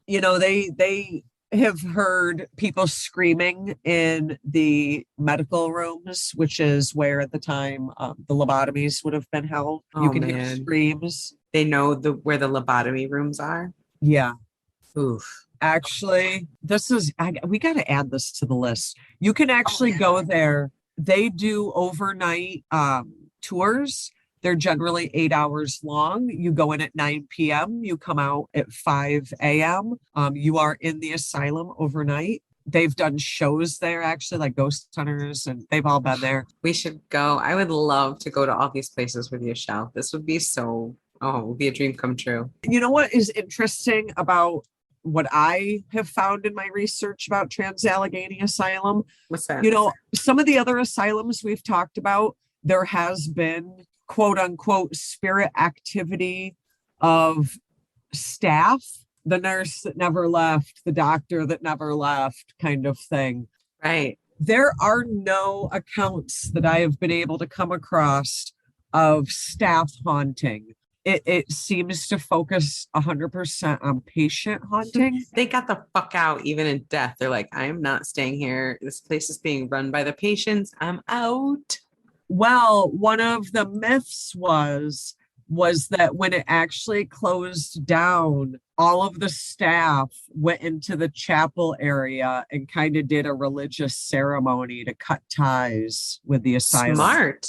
they have heard people screaming in the medical rooms, which is where at the time the lobotomies would have been held. You can hear screams. They know where the lobotomy rooms are. Yeah. Oof. Actually, we got to add this to the list. You can actually go there. They do overnight tours. They're generally 8 hours long. You go in at 9 p.m. You come out at 5 a.m. You are in the asylum overnight. They've done shows there, actually, like Ghost Hunters, and they've all been there. We should go. I would love to go to all these places with you, Chelle. This would be it would be a dream come true. You know what is interesting about what I have found in my research about Trans-Allegheny Asylum? What's that? Some of the other asylums we've talked about, there has been quote unquote spirit activity of staff, the nurse that never left, the doctor that never left, kind of thing. Right. There are no accounts that I have been able to come across of staff haunting. It seems to focus 100% on patient haunting. They got the fuck out even in death. They're like, I'm not staying here. This place is being run by the patients. I'm out. Well, one of the myths was that when it actually closed down, all of the staff went into the chapel area and kind of did a religious ceremony to cut ties with the asylum. Smart.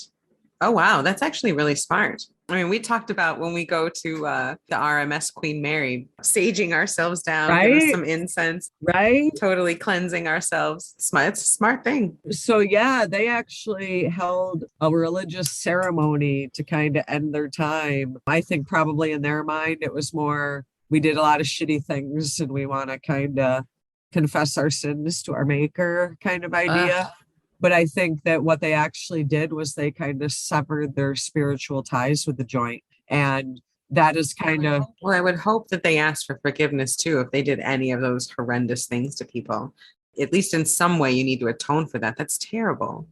Oh, wow. That's actually really smart. I mean, we talked about when we go to the RMS Queen Mary, saging ourselves down, right? Give us some incense, right? Totally cleansing ourselves. It's a smart thing. So yeah, they actually held a religious ceremony to kind of end their time. I think probably in their mind, it was more, we did a lot of shitty things and we want to kind of confess our sins to our maker kind of idea. But I think that what they actually did was they kind of severed their spiritual ties with the joint. And that is kind of... Well, I would hope that they asked for forgiveness too, if they did any of those horrendous things to people. At least in some way, you need to atone for that. That's terrible.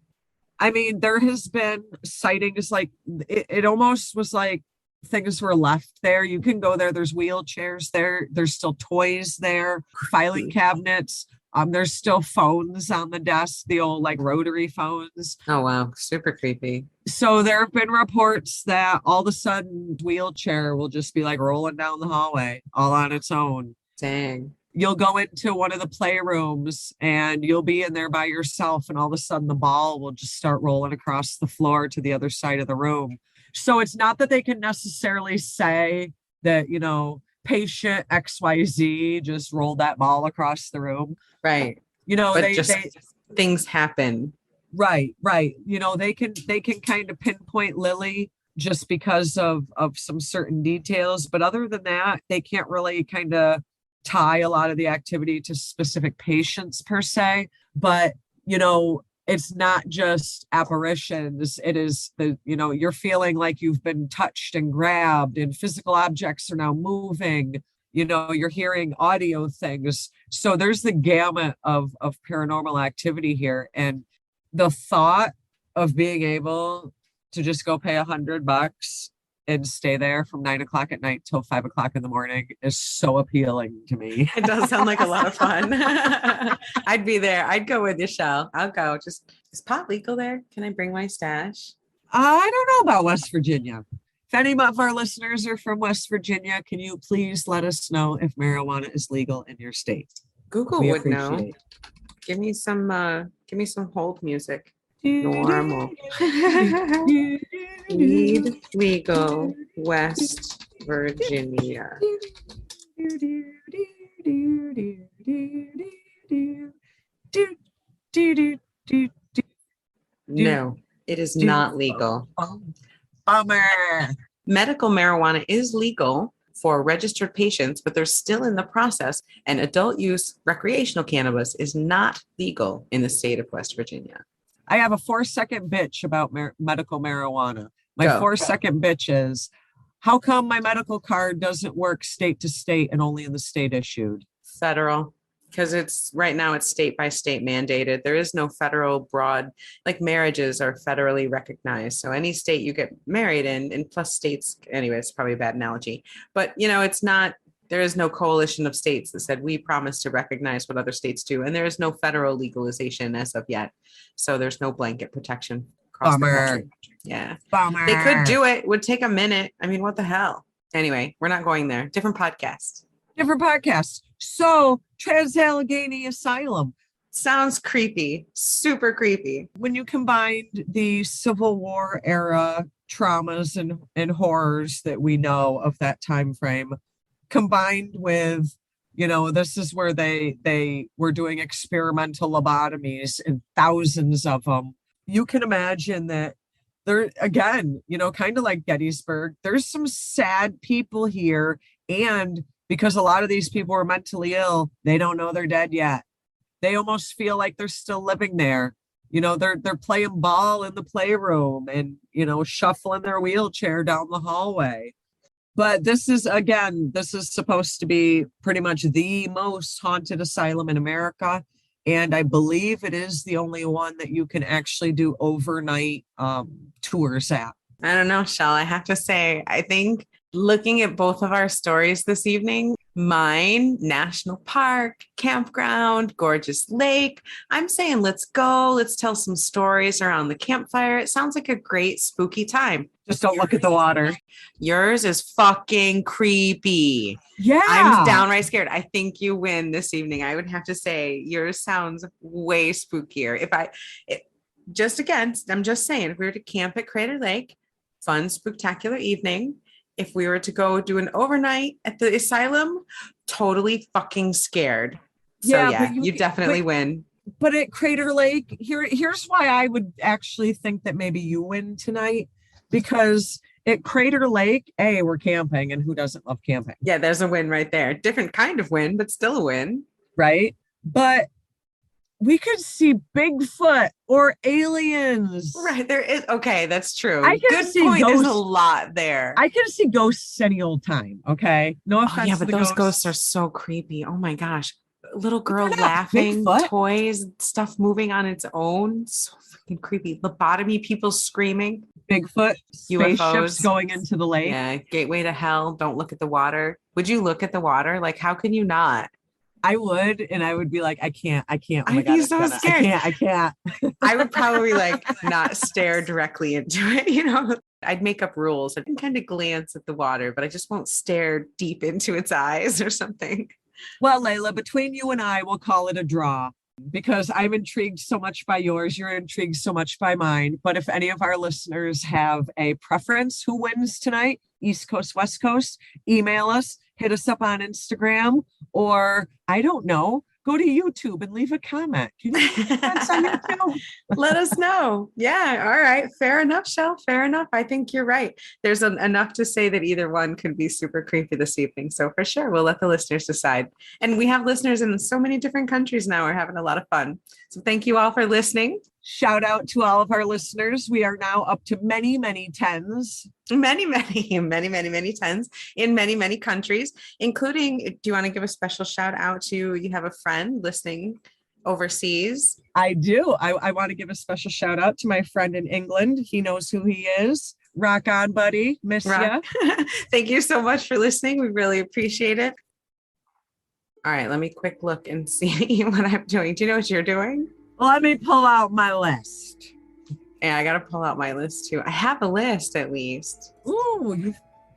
I mean, there has been sightings like, it almost was like things were left there. You can go there. There's wheelchairs there. There's still toys there, filing cabinets. There's still phones on the desk, the old like rotary phones. Oh, wow. Super creepy. So there have been reports that all of a sudden wheelchair will just be like rolling down the hallway all on its own. Dang. You'll go into one of the playrooms and you'll be in there by yourself. And all of a sudden the ball will just start rolling across the floor to the other side of the room. So it's not that they can necessarily say that, patient XYZ just rolled that ball across the room. Right. But things happen. Right. They can kind of pinpoint Lily just because of some certain details. But other than that, they can't really kind of tie a lot of the activity to specific patients per se. But, it's not just apparitions. It is you're feeling like you've been touched and grabbed, and physical objects are now moving. You're hearing audio things. So there's the gamut of paranormal activity here. And the thought of being able to just go pay $100 and stay there from 9 o'clock at night till 5 o'clock in the morning is so appealing to me. It does sound like a lot of fun. I'd be there. I'd go with you, Chelle. I'll go. Is pot legal there? Can I bring my stash? I don't know about West Virginia. If any of our listeners are from West Virginia, can you please let us know if marijuana is legal in your state? Google would know. Give me some hold music. Normal. Weed legal, West Virginia. No, it is not legal. Bummer. Medical marijuana is legal for registered patients, but they're still in the process, and adult use recreational cannabis is not legal in the state of West Virginia. I have a 4-second bitch about medical marijuana. My 4-second bitch is, how come my medical card doesn't work state to state and only in the state issued? Federal, because right now it's state by state mandated. There is no federal broad, like marriages are federally recognized. So any state you get married in, and plus states, anyway, it's probably a bad analogy, but it's not, there is no coalition of states that said we promise to recognize what other states do. And there is no federal legalization as of yet. So there's no blanket protection across the country. Yeah. Bummer. They could do it. It would take a minute. I mean, what the hell? Anyway, we're not going there. Different podcast. So Trans-Allegheny Asylum. Sounds creepy. Super creepy. When you combined the Civil War era traumas and horrors that we know of that time frame, combined with, this is where they were doing experimental lobotomies and thousands of them. You can imagine that there, again, kind of like Gettysburg, there's some sad people here. And because a lot of these people are mentally ill, they don't know they're dead yet. They almost feel like they're still living there. They're playing ball in the playroom and, shuffling their wheelchair down the hallway. But this is supposed to be pretty much the most haunted asylum in America. And I believe it is the only one that you can actually do overnight tours at. I don't know, Chelle. I have to say, I think looking at both of our stories this evening, mine, national park, campground, gorgeous lake. I'm saying, let's go. Let's tell some stories around the campfire. It sounds like a great spooky time. Just don't look at the water. Yours is fucking creepy. Yeah. I'm downright scared. I think you win this evening. I would have to say yours sounds way spookier. I'm just saying, if we were to camp at Crater Lake, fun, spectacular evening. If we were to go do an overnight at the asylum, totally fucking scared. So you definitely win. But at Crater Lake, here's why I would actually think that maybe you win tonight. Because at Crater Lake, we're camping, and who doesn't love camping? Yeah, there's a win right there. Different kind of win, but still a win. Right? But we could see Bigfoot or aliens. Right, there is. Okay, that's true. Good point. There's a lot there. I can see ghosts any old time. Okay, no offense. Yeah, but those ghosts are so creepy. Oh my gosh, little girl laughing, Bigfoot? Toys, stuff moving on its own. So freaking creepy. Lobotomy people screaming. Bigfoot, UFOs spaceships going into the lake. Yeah, gateway to hell. Don't look at the water. Would you look at the water? Like, how can you not? I would, and I would be like, I can't. Oh my I'd God, be so scared. I can't. I would probably not stare directly into it. I'd make up rules. I can kind of glance at the water, but I just won't stare deep into its eyes or something. Well, Laylla, between you and I, we'll call it a draw. Because I'm intrigued so much by yours, you're intrigued so much by mine. But if any of our listeners have a preference who wins tonight, East Coast, West Coast, email us, hit us up on Instagram, or I don't know, go to YouTube and leave a comment. Can you comments on YouTube? Let us know. Yeah. All right. Fair enough, Chelle. Fair enough. I think you're right. There's enough to say that either one could be super creepy this evening. So for sure, we'll let the listeners decide. And we have listeners in so many different countries now. We're having a lot of fun. So thank you all for listening. Shout out to all of our listeners. We are now up to many, many tens. Many, many, many, many, many tens in many, many countries, including, do you want to give a special shout out to, you have a friend listening overseas? I do. I want to give a special shout out to my friend in England. He knows who he is. Rock on, buddy. Miss ya. Thank you so much for listening. We really appreciate it. All right, let me quick look and see what I'm doing. Do you know what you're doing? Let me pull out my list. Yeah, I got to pull out my list too. I have a list at least. Ooh,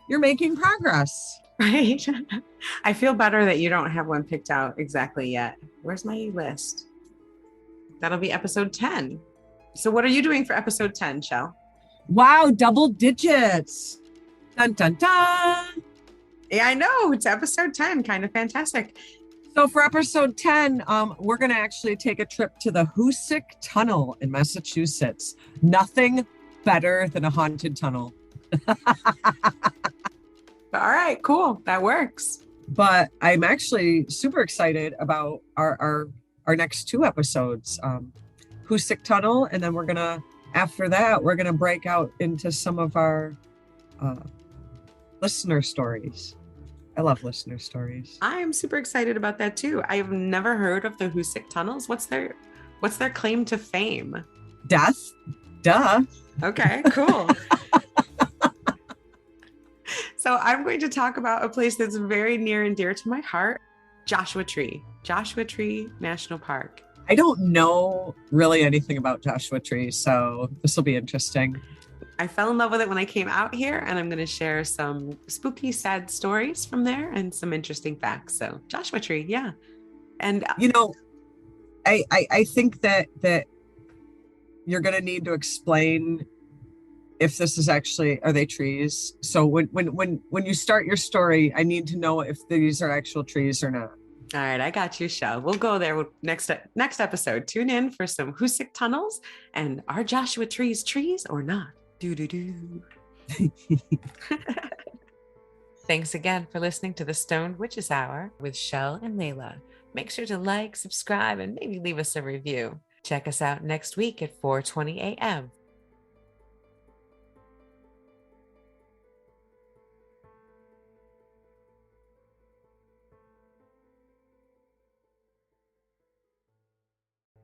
you're making progress. Right? I feel better that you don't have one picked out exactly yet. Where's my list? That'll be episode 10. So what are you doing for episode 10, Chelle? Wow, double digits. Dun, dun, dun. Yeah, I know. It's episode 10. Kind of fantastic. So for episode 10, we're going to actually take a trip to the Hoosick Tunnel in Massachusetts. Nothing better than a haunted tunnel. All right, cool. That works. But I'm actually super excited about our next 2 episodes. Hoosick Tunnel, and then after that, we're going to break out into some of our listener stories. I love listener stories. I am super excited about that too. I have never heard of the Hoosick tunnels. What's their claim to fame? Death. Duh. Okay, cool. So I'm going to talk about a place that's very near and dear to my heart, Joshua Tree National Park. I don't know really anything about Joshua Tree, so this will be interesting. I fell in love with it when I came out here, and I'm going to share some spooky, sad stories from there and some interesting facts. So Joshua Tree, yeah. And I think that you're going to need to explain if this is actually, are they trees? So when you start your story, I need to know if these are actual trees or not. All right, I got you, Chelle. We'll go there next episode. Tune in for some Hoosick tunnels, and are Joshua trees or not? Do. Thanks again for listening to the Stoned Witches Hour with Chelle and Laylla. Make sure to like, subscribe, and maybe leave us a review. Check us out next week at 4:20 a.m.